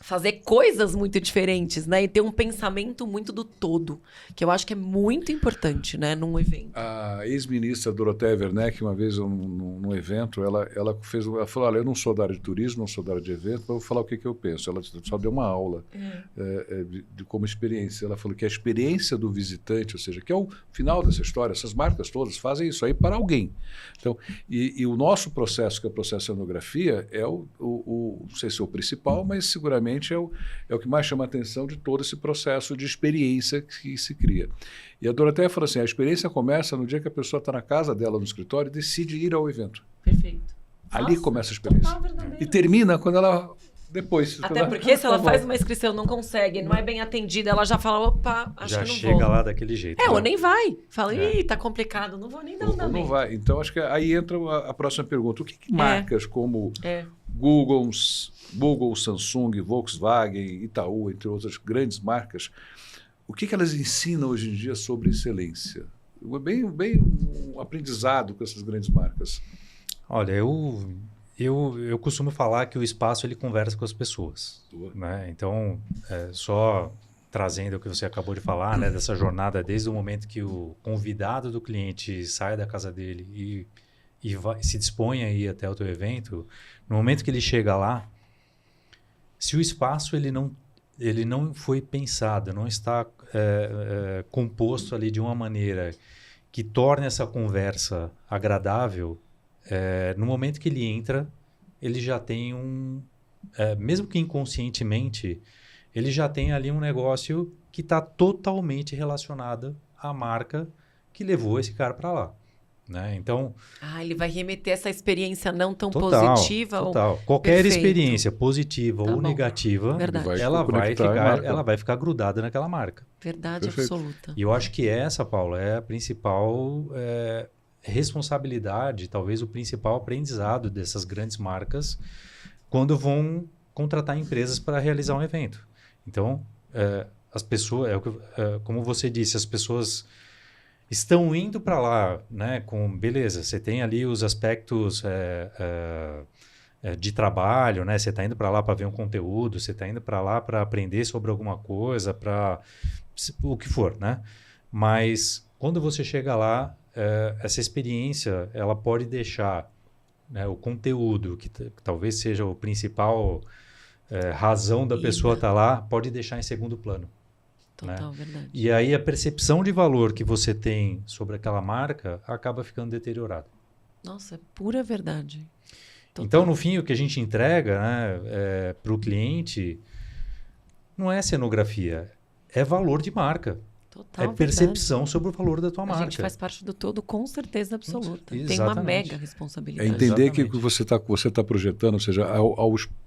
[SPEAKER 2] fazer coisas muito diferentes, né? E ter um pensamento muito do todo, que eu acho que é muito importante, né? Num evento.
[SPEAKER 1] A ex-ministra Dorothea Werneck, uma vez num evento, ela falou, olha, eu não sou da área de turismo, não sou da área de evento, mas eu vou falar o que eu penso. Ela só deu uma aula de como experiência. Ela falou que a experiência do visitante, ou seja, que é o final dessa história, essas marcas todas fazem isso aí para alguém. Então, e o nosso processo, que é o processo de cenografia, é não sei se é o principal, mas seguramente geralmente é o que mais chama a atenção de todo esse processo de experiência que se cria. E a Doroteia falou assim, a experiência começa no dia que a pessoa está na casa dela, no escritório, e decide ir ao evento.
[SPEAKER 2] Perfeito.
[SPEAKER 1] Ali começa a experiência.
[SPEAKER 2] Total verdadeiro.
[SPEAKER 1] E termina quando ela... Depois.
[SPEAKER 2] Até porque se ela faz uma inscrição, não consegue, não é bem atendida, ela já fala, opa, acho
[SPEAKER 3] Já
[SPEAKER 2] que não
[SPEAKER 3] chega
[SPEAKER 2] vou.
[SPEAKER 3] lá daquele jeito.
[SPEAKER 2] Ou
[SPEAKER 3] né?
[SPEAKER 2] nem vai. Fala, ih, tá complicado, não vou nem dar
[SPEAKER 1] Ou não vai. Então, acho que aí entra a próxima pergunta. O que marcas como Google, Samsung, Volkswagen, Itaú, entre outras grandes marcas, o que elas ensinam hoje em dia sobre excelência? Bem um aprendizado com essas grandes marcas.
[SPEAKER 3] Olha, eu costumo falar que o espaço ele conversa com as pessoas, né? Então, só trazendo o que você acabou de falar, né, dessa jornada desde o momento que o convidado do cliente sai da casa dele e se dispõe a ir até o teu evento, no momento que ele chega lá, se o espaço ele não foi pensado, não está composto ali de uma maneira que torne essa conversa agradável, no momento que ele entra, ele já tem mesmo que inconscientemente, ele já tem ali um negócio que está totalmente relacionado à marca que levou esse cara para lá. Né? Então,
[SPEAKER 2] ele vai remeter essa experiência não tão
[SPEAKER 3] total,
[SPEAKER 2] positiva.
[SPEAKER 3] Total. Qualquer
[SPEAKER 2] Perfeito.
[SPEAKER 3] experiência positiva ou negativa, ela vai ficar grudada naquela marca.
[SPEAKER 2] Verdade absoluta.
[SPEAKER 3] E eu acho que essa, Paula, é a principal responsabilidade, talvez o principal aprendizado dessas grandes marcas quando vão contratar empresas para realizar um evento. Então, as pessoas, como você disse, as pessoas estão indo para lá, né? Beleza, você tem ali os aspectos de trabalho, né? Você está indo para lá para ver um conteúdo, você está indo para lá para aprender sobre alguma coisa, para o que for, né? Mas quando você chega lá, essa experiência ela pode deixar, né, o conteúdo, que talvez seja o principal razão da pessoa estar lá, pode deixar em segundo plano.
[SPEAKER 2] Total,
[SPEAKER 3] né?
[SPEAKER 2] Verdade.
[SPEAKER 3] E aí a percepção de valor que você tem sobre aquela marca acaba ficando deteriorada.
[SPEAKER 2] Nossa, é pura verdade. Total.
[SPEAKER 3] Então, no fim, o que a gente entrega, né, para o cliente não é cenografia, é valor de marca.
[SPEAKER 2] Total,
[SPEAKER 3] é percepção sobre o valor da tua marca.
[SPEAKER 2] A gente faz parte do todo com certeza absoluta.
[SPEAKER 3] Exatamente.
[SPEAKER 2] Tem uma mega responsabilidade.
[SPEAKER 1] É entender
[SPEAKER 3] Exatamente.
[SPEAKER 1] que o que você tá projetando, ou seja,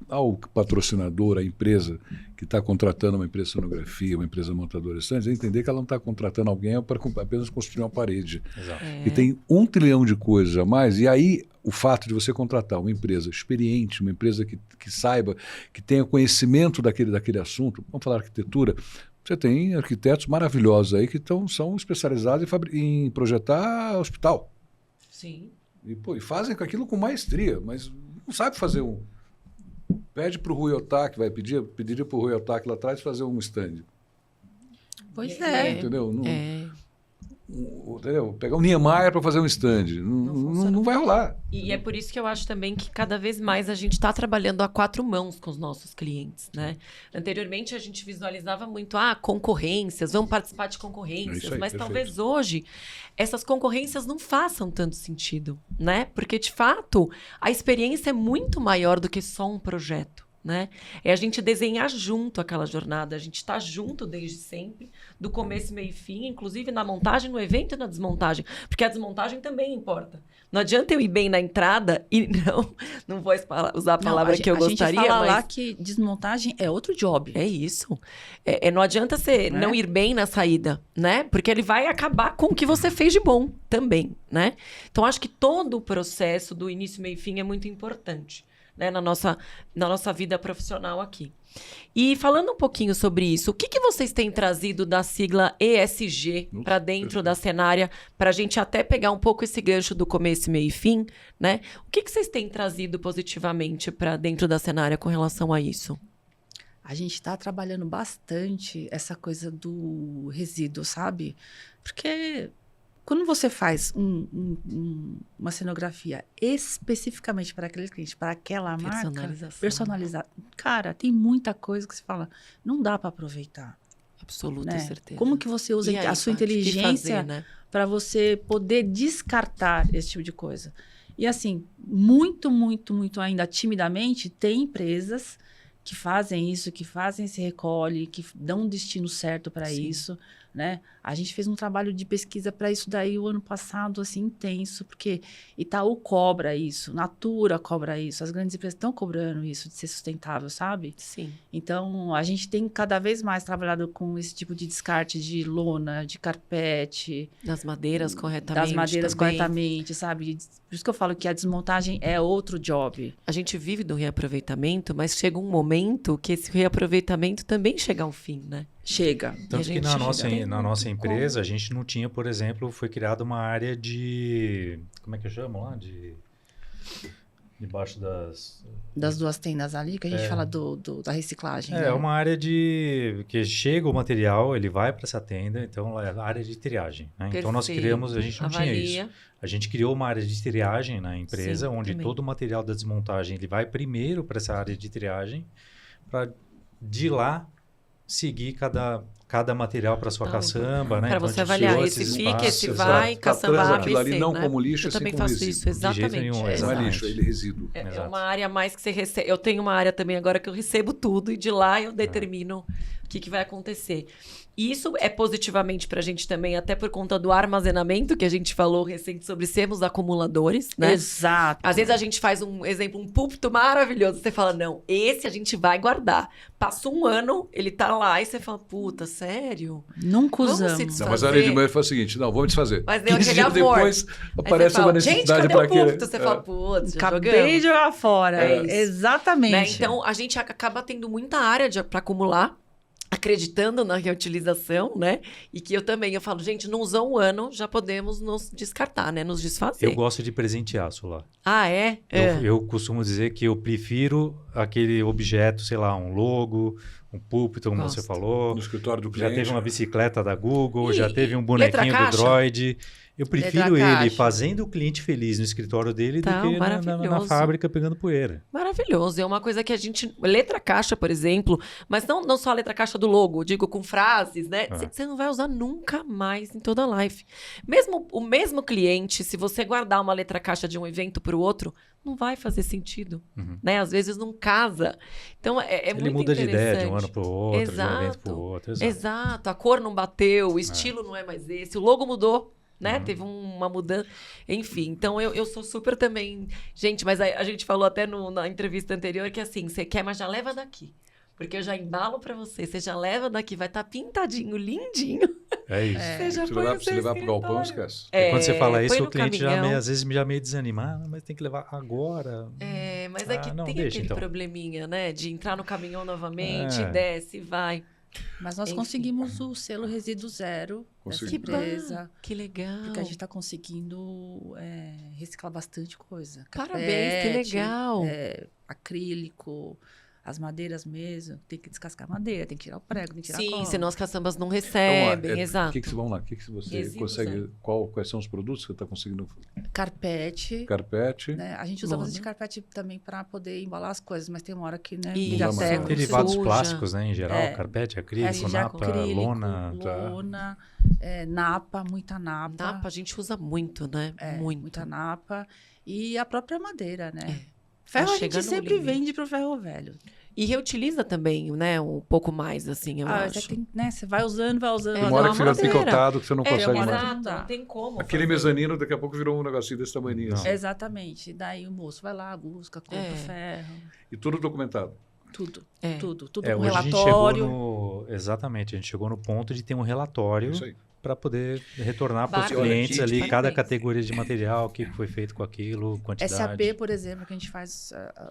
[SPEAKER 1] ao patrocinador, à empresa que está contratando uma empresa de cenografia, uma empresa montadora de stands, é entender que ela não está contratando alguém para apenas construir uma parede.
[SPEAKER 3] Exato.
[SPEAKER 1] E tem 1 trilhão de coisas a mais, e aí o fato de você contratar uma empresa experiente, uma empresa que saiba, que tenha conhecimento daquele assunto, vamos falar arquitetura, você tem arquitetos maravilhosos aí que são especializados em projetar hospital.
[SPEAKER 2] Sim.
[SPEAKER 1] E fazem aquilo com maestria, mas não sabe fazer um... Pede para o Rui Ohtake, pediria para o Rui Ohtake lá atrás fazer um stand.
[SPEAKER 4] Pois é.
[SPEAKER 1] Entendeu? Entendeu? Pegar um Niemeyer para fazer um stand. Não vai rolar.
[SPEAKER 2] E é por isso que eu acho também que cada vez mais a gente está trabalhando a 4 mãos com os nossos clientes, né? Anteriormente a gente visualizava muito, concorrências, vamos participar de concorrências,
[SPEAKER 1] Isso aí,
[SPEAKER 2] mas
[SPEAKER 1] perfeito.
[SPEAKER 2] talvez hoje essas concorrências não façam tanto sentido, né? Porque, de fato, a experiência é muito maior do que só um projeto. Né? É a gente desenhar junto aquela jornada, a gente está junto desde sempre, do começo, meio e fim, inclusive na montagem, no evento e na desmontagem, porque a desmontagem também importa. Não adianta eu ir bem na entrada e não vou usar a palavra que eu gostaria,
[SPEAKER 4] A gente fala
[SPEAKER 2] mas
[SPEAKER 4] lá que desmontagem é outro job.
[SPEAKER 2] é isso. Não adianta você não ir bem na saída, né? Porque ele vai acabar com o que você fez de bom também, né? Então, acho que todo o processo do início, meio e fim é muito importante. Né, na nossa vida profissional aqui. E falando um pouquinho sobre isso, o que vocês têm trazido da sigla ESG para dentro da Cenária, para a gente até pegar um pouco esse gancho do começo, meio e fim, né? O que vocês têm trazido positivamente para dentro da Cenária com relação a isso?
[SPEAKER 4] A gente está trabalhando bastante essa coisa do resíduo, sabe? Porque... quando você faz uma cenografia especificamente para aquele cliente, para aquela marca, personalizada, cara, tem muita coisa que você fala, não dá para aproveitar.
[SPEAKER 2] Absoluta
[SPEAKER 4] né?
[SPEAKER 2] certeza.
[SPEAKER 4] Como que você usa a sua inteligência para você poder descartar esse tipo de coisa? E assim, muito, muito, muito ainda timidamente, tem empresas que fazem isso, que fazem esse recolhe, que dão um destino certo para isso, né? A gente fez um trabalho de pesquisa para isso daí o ano passado, assim, intenso, porque Itaú cobra isso, Natura cobra isso, as grandes empresas estão cobrando isso de ser sustentável, sabe?
[SPEAKER 2] Sim.
[SPEAKER 4] Então, a gente tem cada vez mais trabalhado com esse tipo de descarte de lona, de carpete.
[SPEAKER 2] Das madeiras corretamente.
[SPEAKER 4] Das madeiras
[SPEAKER 2] também.
[SPEAKER 4] corretamente, sabe? Por isso que eu falo que a desmontagem é outro job.
[SPEAKER 2] A gente vive do reaproveitamento, mas chega um momento que esse reaproveitamento também chega ao fim, né?
[SPEAKER 4] Chega.
[SPEAKER 3] Tanto que
[SPEAKER 2] gente
[SPEAKER 3] na
[SPEAKER 2] chega.
[SPEAKER 3] na nossa
[SPEAKER 2] Tem
[SPEAKER 3] empresa, a gente não tinha, por exemplo, foi criada uma área de... Como é que chama lá? Debaixo
[SPEAKER 4] Das duas tendas ali, que a gente fala da reciclagem. né?
[SPEAKER 3] uma área de... que chega o material, ele vai para essa tenda, então é a área de triagem. Né? Então nós
[SPEAKER 2] Perfeito.
[SPEAKER 3] criamos, a gente não tinha isso.
[SPEAKER 2] Avalia.
[SPEAKER 3] A gente criou uma área de triagem na empresa,
[SPEAKER 2] Sim,
[SPEAKER 3] onde
[SPEAKER 2] também.
[SPEAKER 3] todo o material da desmontagem ele vai primeiro para essa área de triagem, para de lá seguir cada material para sua
[SPEAKER 2] Ah,
[SPEAKER 3] caçamba, né?
[SPEAKER 2] Para
[SPEAKER 3] Então,
[SPEAKER 2] você
[SPEAKER 3] a gente
[SPEAKER 2] avaliar,
[SPEAKER 3] criou
[SPEAKER 2] esse
[SPEAKER 3] esses
[SPEAKER 2] fica,
[SPEAKER 3] espaços,
[SPEAKER 2] esse
[SPEAKER 3] exato.
[SPEAKER 2] vai, caçamba
[SPEAKER 1] Traz
[SPEAKER 2] A,
[SPEAKER 1] aquilo ali
[SPEAKER 2] ABC,
[SPEAKER 1] não
[SPEAKER 2] né?
[SPEAKER 1] como lixo,
[SPEAKER 2] Eu
[SPEAKER 1] e sim
[SPEAKER 2] também
[SPEAKER 1] como
[SPEAKER 2] faço
[SPEAKER 1] resíduo.
[SPEAKER 2] isso,
[SPEAKER 3] De jeito
[SPEAKER 2] exatamente.
[SPEAKER 3] nenhum,
[SPEAKER 1] Não é
[SPEAKER 3] exatamente.
[SPEAKER 1] lixo, ele é resíduo.
[SPEAKER 2] É
[SPEAKER 3] Exato.
[SPEAKER 2] uma área a mais que você recebe. Eu tenho uma área também agora que eu recebo tudo e de lá eu determino o que vai acontecer. E isso é positivamente para a gente também, até por conta do armazenamento que a gente falou recente sobre sermos acumuladores, né?
[SPEAKER 4] Exato.
[SPEAKER 2] Às vezes a gente faz um exemplo, um púlpito maravilhoso. Você fala, não, esse a gente vai guardar. Passa um ano, ele tá lá e você fala, puta, sério?
[SPEAKER 4] Nunca
[SPEAKER 2] Vamos se
[SPEAKER 4] usamos.
[SPEAKER 1] Não, mas a área de manhã faz o seguinte, não, vamos desfazer.
[SPEAKER 2] Mas deu
[SPEAKER 1] 15
[SPEAKER 2] aquele
[SPEAKER 1] dias
[SPEAKER 2] amor.
[SPEAKER 1] depois
[SPEAKER 2] Aí
[SPEAKER 1] aparece
[SPEAKER 2] você fala,
[SPEAKER 1] uma
[SPEAKER 2] gente,
[SPEAKER 1] necessidade
[SPEAKER 2] cadê
[SPEAKER 1] para
[SPEAKER 2] o
[SPEAKER 1] aquele...
[SPEAKER 2] púlpito? Você fala, putz, já
[SPEAKER 4] Acabei
[SPEAKER 2] jogamos.
[SPEAKER 4] de jogar fora.
[SPEAKER 2] É isso.
[SPEAKER 4] Exatamente.
[SPEAKER 2] Né? Então, a gente acaba tendo muita área para acumular, acreditando na reutilização, né? E que eu falo, gente, não usou um ano, já podemos nos descartar, né? Nos desfazer.
[SPEAKER 3] Eu gosto de presentear, Solar.
[SPEAKER 2] Ah, é?
[SPEAKER 3] Eu costumo dizer que eu prefiro aquele objeto, sei lá, um logo, um púlpito, como
[SPEAKER 2] Gosto.
[SPEAKER 3] você falou.
[SPEAKER 1] No escritório do
[SPEAKER 3] Já
[SPEAKER 1] cliente.
[SPEAKER 3] teve uma bicicleta da Google,
[SPEAKER 2] E
[SPEAKER 3] já teve um
[SPEAKER 2] letra
[SPEAKER 3] bonequinho do
[SPEAKER 2] caixa?
[SPEAKER 3] Droid. Eu prefiro
[SPEAKER 4] Letra
[SPEAKER 3] ele
[SPEAKER 4] caixa.
[SPEAKER 3] fazendo o cliente feliz no escritório dele
[SPEAKER 2] Tá,
[SPEAKER 3] do que na
[SPEAKER 2] maravilhoso.
[SPEAKER 3] fábrica pegando poeira.
[SPEAKER 2] Maravilhoso. É uma coisa que a gente... Letra caixa, por exemplo, mas não só a letra caixa do logo, digo com frases, né? Você não vai usar nunca mais em toda a life. Mesmo o mesmo cliente, se você guardar uma letra caixa de um evento para o outro, não vai fazer sentido, né? Às vezes não casa. Então, é
[SPEAKER 3] Ele
[SPEAKER 2] muito
[SPEAKER 3] muda de ideia de um ano
[SPEAKER 2] interessante.
[SPEAKER 3] para o outro, de um evento
[SPEAKER 2] Exato.
[SPEAKER 3] para o outro.
[SPEAKER 2] Exato. A cor não bateu, o estilo não é mais esse, o logo mudou. Né? Teve uma mudança. Enfim, então eu sou super também. Gente, mas a gente falou até na entrevista anterior que assim, você quer, mas já leva daqui. Porque eu já embalo pra você. Você já leva daqui, vai estar pintadinho, lindinho.
[SPEAKER 3] É isso.
[SPEAKER 2] Você já
[SPEAKER 1] Se
[SPEAKER 2] põe
[SPEAKER 1] levar,
[SPEAKER 2] o
[SPEAKER 1] se
[SPEAKER 2] seu
[SPEAKER 1] levar pro galpão,
[SPEAKER 2] escritório.
[SPEAKER 1] esquece.
[SPEAKER 3] Quando você fala
[SPEAKER 2] põe
[SPEAKER 3] isso,
[SPEAKER 2] no
[SPEAKER 3] o cliente
[SPEAKER 2] caminhão.
[SPEAKER 3] às vezes já meio desanima. Ah, mas tem que levar agora.
[SPEAKER 2] Mas é que
[SPEAKER 3] não,
[SPEAKER 2] tem
[SPEAKER 3] deixa,
[SPEAKER 2] aquele
[SPEAKER 3] então.
[SPEAKER 2] probleminha, né? De entrar no caminhão novamente,
[SPEAKER 3] É.
[SPEAKER 2] desce, vai.
[SPEAKER 4] Mas nós
[SPEAKER 2] Enfim.
[SPEAKER 4] conseguimos o selo resíduo zero dessa
[SPEAKER 1] Consegui.
[SPEAKER 2] Que bom,
[SPEAKER 4] empresa.
[SPEAKER 2] que legal.
[SPEAKER 4] Porque a gente está conseguindo reciclar bastante coisa.
[SPEAKER 2] Parabéns, que
[SPEAKER 4] Carpete,
[SPEAKER 2] legal.
[SPEAKER 4] acrílico, as madeiras mesmo. Tem que descascar a madeira, tem que tirar o prego, tem que tirar a
[SPEAKER 2] Sim,
[SPEAKER 4] cola.
[SPEAKER 2] senão as caçambas não
[SPEAKER 1] Vamos lá,
[SPEAKER 2] recebem, exato.
[SPEAKER 1] Vamos lá, o que você
[SPEAKER 2] Resíduos,
[SPEAKER 1] consegue... Quais são os produtos que você está conseguindo?
[SPEAKER 4] Carpete.
[SPEAKER 1] Carpete.
[SPEAKER 4] Né? A gente usa
[SPEAKER 2] Lona.
[SPEAKER 4] bastante carpete também para poder embalar as coisas, mas tem uma hora que, né,
[SPEAKER 2] Isso.
[SPEAKER 4] vira
[SPEAKER 1] Não dá mais.
[SPEAKER 4] terra,
[SPEAKER 3] Derivados
[SPEAKER 2] suja.
[SPEAKER 3] plásticos, né, em geral.
[SPEAKER 4] É.
[SPEAKER 3] Carpete, acrílico,
[SPEAKER 4] de
[SPEAKER 3] napa,
[SPEAKER 4] acrílico,
[SPEAKER 3] lona.
[SPEAKER 1] tá.
[SPEAKER 4] lona, napa, muita napa.
[SPEAKER 2] Napa a gente usa muito, né? Muito.
[SPEAKER 4] Muita napa. E a própria madeira, né?
[SPEAKER 2] É.
[SPEAKER 4] Ferro
[SPEAKER 2] Tá
[SPEAKER 4] a gente
[SPEAKER 2] chegando no
[SPEAKER 4] sempre
[SPEAKER 2] limite.
[SPEAKER 4] vende pro ferro velho.
[SPEAKER 2] E reutiliza também, né? Um pouco mais, assim, eu
[SPEAKER 4] Você
[SPEAKER 2] acho.
[SPEAKER 4] tem, né? Você vai usando, vai usando.
[SPEAKER 2] É,
[SPEAKER 1] Tem
[SPEAKER 4] vai
[SPEAKER 1] uma hora
[SPEAKER 2] não,
[SPEAKER 1] que
[SPEAKER 4] usando.
[SPEAKER 1] fica
[SPEAKER 2] madeira.
[SPEAKER 1] picotado que você não consegue
[SPEAKER 4] uma hora
[SPEAKER 1] mais.
[SPEAKER 4] que
[SPEAKER 2] exato,
[SPEAKER 4] não dá.
[SPEAKER 2] não tem como.
[SPEAKER 1] Aquele
[SPEAKER 2] fazer.
[SPEAKER 1] mezanino daqui a pouco virou um negocinho desse tamanho.
[SPEAKER 3] Não.
[SPEAKER 1] Assim.
[SPEAKER 4] Exatamente. Daí o moço vai lá, busca, compra
[SPEAKER 2] É.
[SPEAKER 4] o ferro.
[SPEAKER 1] E tudo documentado.
[SPEAKER 4] Tudo.
[SPEAKER 2] É.
[SPEAKER 4] Tudo com
[SPEAKER 3] Hoje a gente
[SPEAKER 4] relatório.
[SPEAKER 3] chegou no... Exatamente, a gente chegou no ponto de ter um relatório
[SPEAKER 1] Isso aí.
[SPEAKER 3] para poder retornar para os
[SPEAKER 2] Bárbaro,
[SPEAKER 3] clientes
[SPEAKER 1] kit,
[SPEAKER 3] ali
[SPEAKER 2] parabéns.
[SPEAKER 3] cada categoria de material, o que foi feito com aquilo, quantidade.
[SPEAKER 4] SAP, por exemplo, que a gente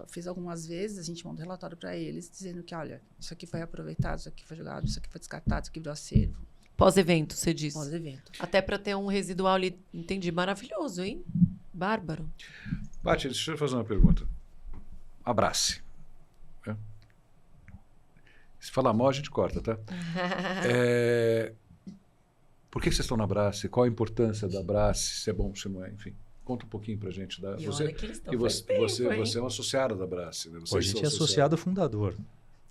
[SPEAKER 4] fez algumas vezes, a gente manda um relatório para eles, dizendo que, olha, isso aqui foi aproveitado, isso aqui foi jogado, isso aqui foi descartado, isso aqui virou acervo,
[SPEAKER 2] Pós-evento, você disse.
[SPEAKER 4] pós-evento.
[SPEAKER 2] Até para ter um residual ali, entendi. Maravilhoso, hein? Bárbaro.
[SPEAKER 1] Paty, deixa eu fazer uma pergunta. Abrace. É. Se falar mal, a gente corta, tá? Por que vocês estão na Abrace? Qual a importância da Abrace? Se é bom, se não é, enfim. Conta um pouquinho pra gente.
[SPEAKER 2] E olha que eles estão
[SPEAKER 1] que
[SPEAKER 2] faz tempo, hein?
[SPEAKER 1] você é uma associada da Abrace. Né?
[SPEAKER 3] Pô, a gente é associado fundador.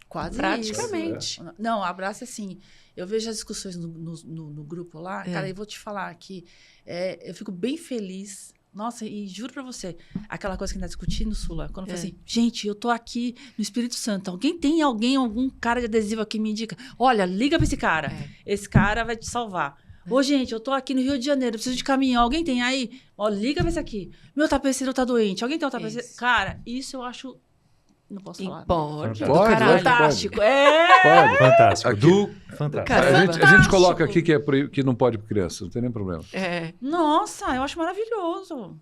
[SPEAKER 4] Quase
[SPEAKER 2] Praticamente.
[SPEAKER 4] isso. Não, abraço assim. Eu vejo as discussões no grupo lá. Cara, eu vou te falar que eu fico bem feliz Nossa, e juro pra você, aquela coisa que a gente tá discutindo, Sula, quando fala assim, gente, eu tô aqui no Espírito Santo, algum cara de adesivo aqui me indica, olha, liga pra esse cara, esse cara vai te salvar. Ô, gente, eu tô aqui no Rio de Janeiro, preciso de caminhão, alguém tem aí? Ó, liga pra esse aqui. Meu tapeceiro tá doente, alguém tem um tapeceiro? Cara, isso eu acho... Não posso falar.
[SPEAKER 2] Pode,
[SPEAKER 1] Pode,
[SPEAKER 4] fantástico.
[SPEAKER 1] Pode.
[SPEAKER 3] Fantástico.
[SPEAKER 1] Aqui-
[SPEAKER 3] Fantástico.
[SPEAKER 2] Caramba.
[SPEAKER 1] A gente coloca aqui que não pode criança, não tem nem problema.
[SPEAKER 4] Nossa, eu acho maravilhoso.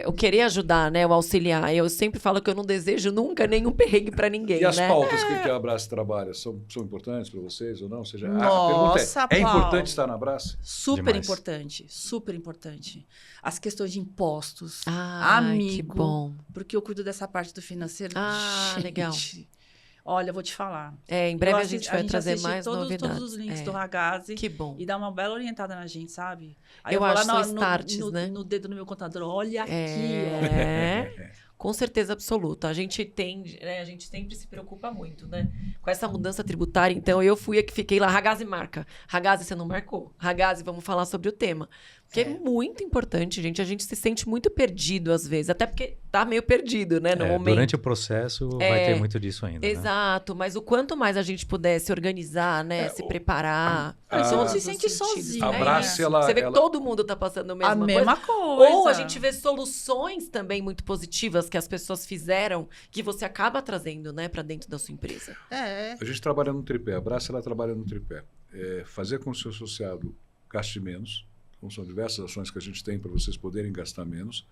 [SPEAKER 2] O querer ajudar, né? O auxiliar. Eu sempre falo que eu não desejo nunca nenhum perrengue pra ninguém,
[SPEAKER 1] E as
[SPEAKER 2] né?
[SPEAKER 1] pautas que a Abrace trabalha são importantes para vocês ou não? Ou seja, a
[SPEAKER 4] Nossa,
[SPEAKER 1] pergunta é
[SPEAKER 4] Paulo.
[SPEAKER 1] importante estar na Abrace?
[SPEAKER 4] Super
[SPEAKER 3] Demais.
[SPEAKER 4] importante, super importante. As questões de impostos,
[SPEAKER 2] Ai, que
[SPEAKER 4] amigo,
[SPEAKER 2] bom.
[SPEAKER 4] porque eu cuido dessa parte do financeiro.
[SPEAKER 2] Ah,
[SPEAKER 4] Gente,
[SPEAKER 2] legal.
[SPEAKER 4] Olha, eu vou te falar.
[SPEAKER 2] Em breve
[SPEAKER 4] Eu
[SPEAKER 2] a gente vai trazer
[SPEAKER 4] assiste
[SPEAKER 2] mais novidades.
[SPEAKER 4] todos os links do Ragazzi
[SPEAKER 2] Que bom.
[SPEAKER 4] e dá uma bela orientada na gente, sabe?
[SPEAKER 2] Eu
[SPEAKER 4] vou
[SPEAKER 2] acho
[SPEAKER 4] lá
[SPEAKER 2] só starts, né?
[SPEAKER 4] no dedo no meu contador, olha aqui,
[SPEAKER 2] Com certeza absoluta. A gente tem, né, a gente sempre se preocupa muito, né? Com essa mudança tributária. Então, eu fui a que fiquei lá, Ragazzi marca. Ragazzi, você não marcou. Ragazzi, vamos falar sobre o tema. Porque é muito importante, gente. A gente se sente muito perdido, às vezes. Até porque tá meio perdido, né, no momento.
[SPEAKER 3] Durante o processo vai ter muito disso ainda. Né?
[SPEAKER 2] Exato. Mas o quanto mais a gente puder se organizar, né? Se preparar.
[SPEAKER 4] Você não se
[SPEAKER 2] todos os
[SPEAKER 4] sente
[SPEAKER 2] sentidos,
[SPEAKER 4] sozinho.
[SPEAKER 1] A
[SPEAKER 2] né?
[SPEAKER 1] Abrace, ela...
[SPEAKER 2] Você vê que todo mundo tá passando a mesma
[SPEAKER 4] A
[SPEAKER 2] coisa.
[SPEAKER 4] mesma coisa.
[SPEAKER 2] Ou a gente vê soluções também muito positivas que as pessoas fizeram, que você acaba trazendo, né, para dentro da sua empresa.
[SPEAKER 1] A gente trabalha no tripé. A Abrace, ela trabalha no tripé. Fazer com que o seu associado gaste menos. Então, são diversas ações que a gente tem para vocês poderem gastar menos.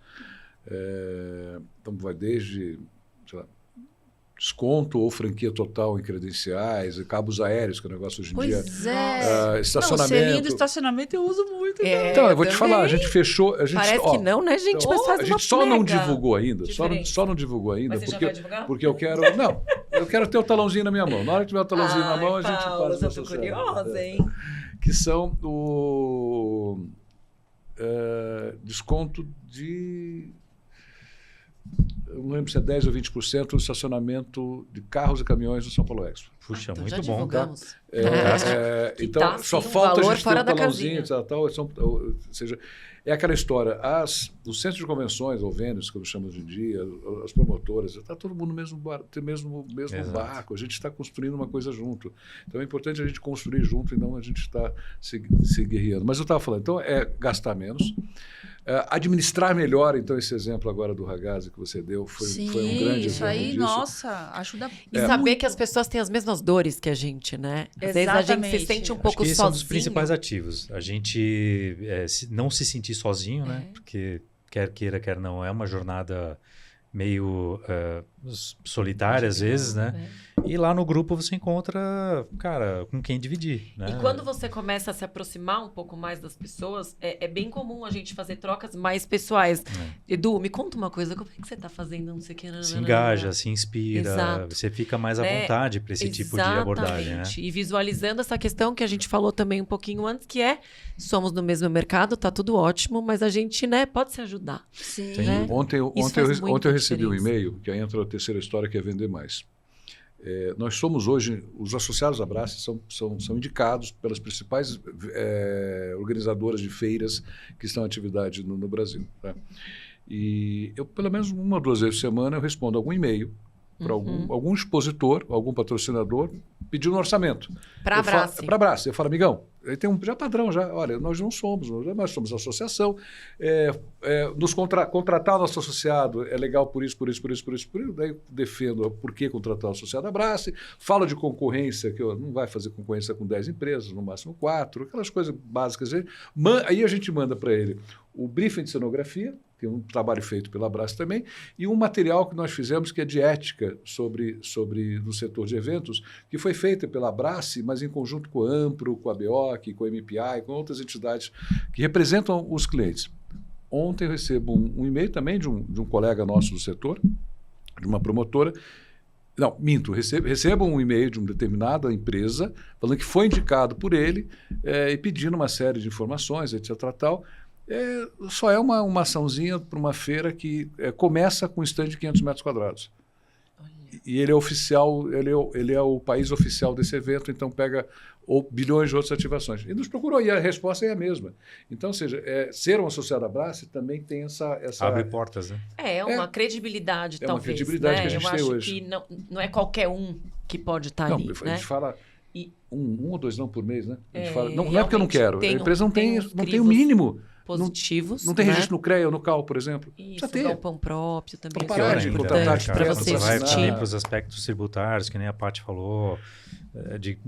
[SPEAKER 1] Então, vai desde, sei lá, desconto ou franquia total em credenciais, cabos aéreos, que é um negócio hoje em dia.
[SPEAKER 4] Pois é.
[SPEAKER 1] Estacionamento.
[SPEAKER 4] Não, o selinho do estacionamento eu uso muito.
[SPEAKER 1] Então, eu vou te falar, a gente fechou...
[SPEAKER 2] Parece que não, né, gente? Mas faz
[SPEAKER 1] a
[SPEAKER 2] uma
[SPEAKER 1] gente só não
[SPEAKER 2] mega
[SPEAKER 1] divulgou ainda,
[SPEAKER 2] diferença.
[SPEAKER 1] só não divulgou ainda,
[SPEAKER 2] Mas você já vai divulgar?
[SPEAKER 1] porque eu quero... Não, eu quero ter o talãozinho na minha mão. Na hora que tiver o talãozinho na mão, a gente
[SPEAKER 2] Paulo,
[SPEAKER 1] faz
[SPEAKER 2] eu
[SPEAKER 1] essa
[SPEAKER 2] tô curiosa, hein?
[SPEAKER 1] Que são o desconto de... Eu não lembro se é 10% ou 20% no estacionamento de carros e caminhões do São Paulo Expo.
[SPEAKER 3] Puxa,
[SPEAKER 2] Então
[SPEAKER 3] muito
[SPEAKER 2] já
[SPEAKER 3] bom, tá?
[SPEAKER 2] divulgamos. Que
[SPEAKER 1] Então,
[SPEAKER 2] tá,
[SPEAKER 1] só
[SPEAKER 2] sim, um
[SPEAKER 1] falta a
[SPEAKER 2] valor
[SPEAKER 1] gente
[SPEAKER 2] fora
[SPEAKER 1] ter o
[SPEAKER 2] da
[SPEAKER 1] talãozinho,
[SPEAKER 2] casinha.
[SPEAKER 1] tal, ou seja, é aquela história, os centros de convenções, ou venues, como chamamos hoje em dia, as promotoras, está todo mundo no mesmo barco, a gente está construindo uma coisa junto. Então é importante a gente construir junto e não a gente estar se guerreando. Mas eu estava falando, então é gastar menos, administrar melhor, então esse exemplo agora do Ragazzi que você deu foi um grande
[SPEAKER 4] isso
[SPEAKER 1] exemplo
[SPEAKER 4] aí,
[SPEAKER 1] disso.
[SPEAKER 4] nossa, ajuda
[SPEAKER 2] E saber que as pessoas têm as mesmas dores que a gente, né? Às vezes a gente se
[SPEAKER 4] Exatamente.
[SPEAKER 2] sente um
[SPEAKER 3] Acho
[SPEAKER 2] pouco
[SPEAKER 3] que esse
[SPEAKER 2] sozinho.
[SPEAKER 3] é um dos principais ativos. A gente não se sentir sozinho, né? Porque quer queira, quer não, é uma jornada meio solitária às vezes, né? E lá no grupo você encontra, cara, com quem dividir, né?
[SPEAKER 2] E quando você começa a se aproximar um pouco mais das pessoas, é bem comum a gente fazer trocas mais pessoais. Edu, me conta uma coisa, como é que você está fazendo? Não sei o que.
[SPEAKER 3] Se engaja, se inspira,
[SPEAKER 2] Exato.
[SPEAKER 3] você fica mais à vontade para esse tipo de abordagem, né?
[SPEAKER 2] E visualizando essa questão que a gente falou também um pouquinho antes, que somos no mesmo mercado, tá tudo ótimo, mas a gente, né, pode se ajudar.
[SPEAKER 4] Sim.
[SPEAKER 2] Né?
[SPEAKER 1] Ontem
[SPEAKER 2] faz muita
[SPEAKER 1] eu recebi um
[SPEAKER 2] diferença.
[SPEAKER 1] e-mail, que aí entra a terceira história, que é vender mais. Nós somos hoje, os associados à Abrace são indicados pelas principais organizadoras de feiras que estão em atividade no Brasil. Tá? E eu, pelo menos uma ou duas vezes por semana, eu respondo algum e-mail para algum expositor, algum patrocinador, pedindo um orçamento.
[SPEAKER 2] Para a Abrace.
[SPEAKER 1] Para a Abrace. Eu falo, amigão, ele tem já padrão, já. Olha, nós não somos, nós somos associação. Contratar o nosso associado é legal por isso. Daí eu defendo o porquê contratar o associado da Abrace. Falo de concorrência, que não vai fazer concorrência com 10 empresas, no máximo 4, aquelas coisas básicas. Aí a gente manda para ele o briefing de cenografia, que é um trabalho feito pela Abrace também, e um material que nós fizemos que é de ética no setor de eventos, que foi feita pela Abrace, mas em conjunto com a Ampro, com a BEOC, com a MPI, com outras entidades que representam os clientes. Ontem eu recebo um e-mail também de um colega nosso do setor, de uma promotora. Não, minto, recebo um e-mail de uma determinada empresa falando que foi indicado por ele e pedindo uma série de informações, etc. Tal. Só é uma açãozinha para uma feira que começa com um stand de 500 metros quadrados. E ele é oficial, ele é o país oficial desse evento, então pega bilhões de outras ativações. E nos procurou, e a resposta é a mesma. Então, ou seja, ser um associado à Brassi também tem essa...
[SPEAKER 3] Abre portas, né?
[SPEAKER 2] É uma credibilidade,
[SPEAKER 1] é
[SPEAKER 2] talvez.
[SPEAKER 1] Uma credibilidade,
[SPEAKER 2] né?
[SPEAKER 1] que a gente
[SPEAKER 2] Eu
[SPEAKER 1] tem
[SPEAKER 2] acho
[SPEAKER 1] hoje.
[SPEAKER 2] que não é qualquer um que pode estar ali.
[SPEAKER 1] A
[SPEAKER 2] né?
[SPEAKER 1] gente fala um ou dois não por mês, né? A gente fala, não é porque eu não
[SPEAKER 2] realmente
[SPEAKER 1] quero. A empresa não tem o mínimo.
[SPEAKER 2] Positivos.
[SPEAKER 1] Não tem
[SPEAKER 2] né?
[SPEAKER 1] registro no CREA ou no CAL, por exemplo.
[SPEAKER 2] Isso,
[SPEAKER 1] Precisa ter.
[SPEAKER 2] galpão próprio também.
[SPEAKER 1] Pra parar
[SPEAKER 2] é
[SPEAKER 1] de
[SPEAKER 2] importante
[SPEAKER 1] contratar
[SPEAKER 2] para
[SPEAKER 1] arquitetos,
[SPEAKER 2] você
[SPEAKER 3] Quando você vai
[SPEAKER 2] existir.
[SPEAKER 3] também para os aspectos tributários, que nem a Paty falou,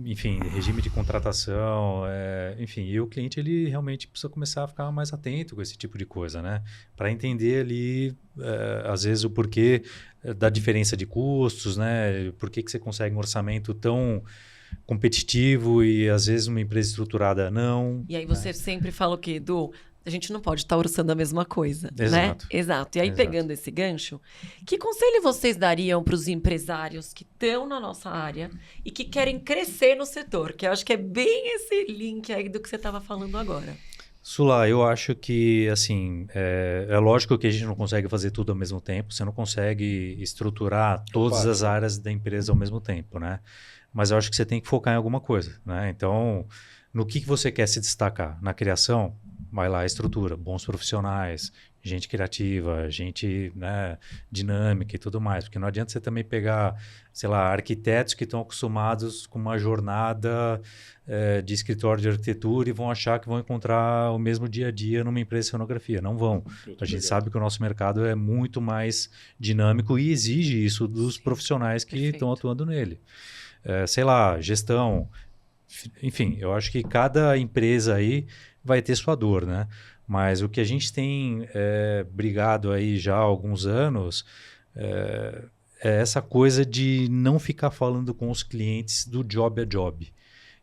[SPEAKER 3] enfim, regime de contratação, enfim, e o cliente ele realmente precisa começar a ficar mais atento com esse tipo de coisa, né? Para entender ali, às vezes, o porquê da diferença de custos, né? Por que você consegue um orçamento tão competitivo e às vezes uma empresa estruturada não.
[SPEAKER 2] E aí você sempre fala o quê, Edu? A gente não pode estar orçando a mesma coisa,
[SPEAKER 3] Exato.
[SPEAKER 2] né? Exato. E aí, pegando esse gancho, que conselho vocês dariam para os empresários que estão na nossa área e que querem crescer no setor? Que eu acho que é bem esse link aí do que você estava falando agora.
[SPEAKER 3] Sula, eu acho que, assim, é lógico que a gente não consegue fazer tudo ao mesmo tempo, você não consegue estruturar todas as áreas da empresa ao mesmo tempo, né? Mas eu acho que você tem que focar em alguma coisa, né? Então, no que você quer se destacar? Na criação? Vai lá, estrutura, bons profissionais, gente criativa, gente, né, dinâmica e tudo mais. Porque não adianta você também pegar, sei lá, arquitetos que estão acostumados com uma jornada de escritório de arquitetura e vão achar que vão encontrar o mesmo dia a dia numa empresa de cenografia. Não vão. A gente sabe que o nosso mercado é muito mais dinâmico e exige isso dos profissionais que estão atuando nele. Sei lá, gestão. Enfim, eu acho que cada empresa aí vai ter sua dor, né? Mas o que a gente tem brigado aí já há alguns anos é essa coisa de não ficar falando com os clientes do job a job,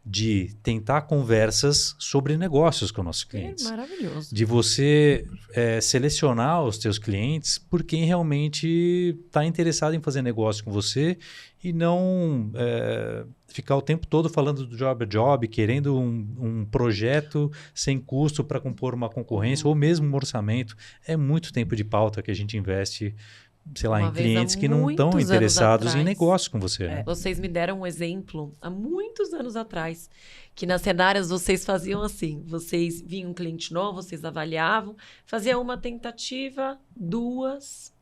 [SPEAKER 3] de tentar conversas sobre negócios com nossos clientes.
[SPEAKER 2] Maravilhoso.
[SPEAKER 3] De você selecionar os teus clientes por quem realmente está interessado em fazer negócio com você e não ficar o tempo todo falando do job a job, querendo um projeto sem custo para compor uma concorrência ou mesmo um orçamento. É muito tempo de pauta que a gente investe, sei lá, em clientes que não estão interessados em negócio com você. Né?
[SPEAKER 2] Vocês me deram um exemplo há muitos anos atrás, que nas cenárias vocês faziam assim, vocês vinham um cliente novo, vocês avaliavam, faziam uma tentativa, 2,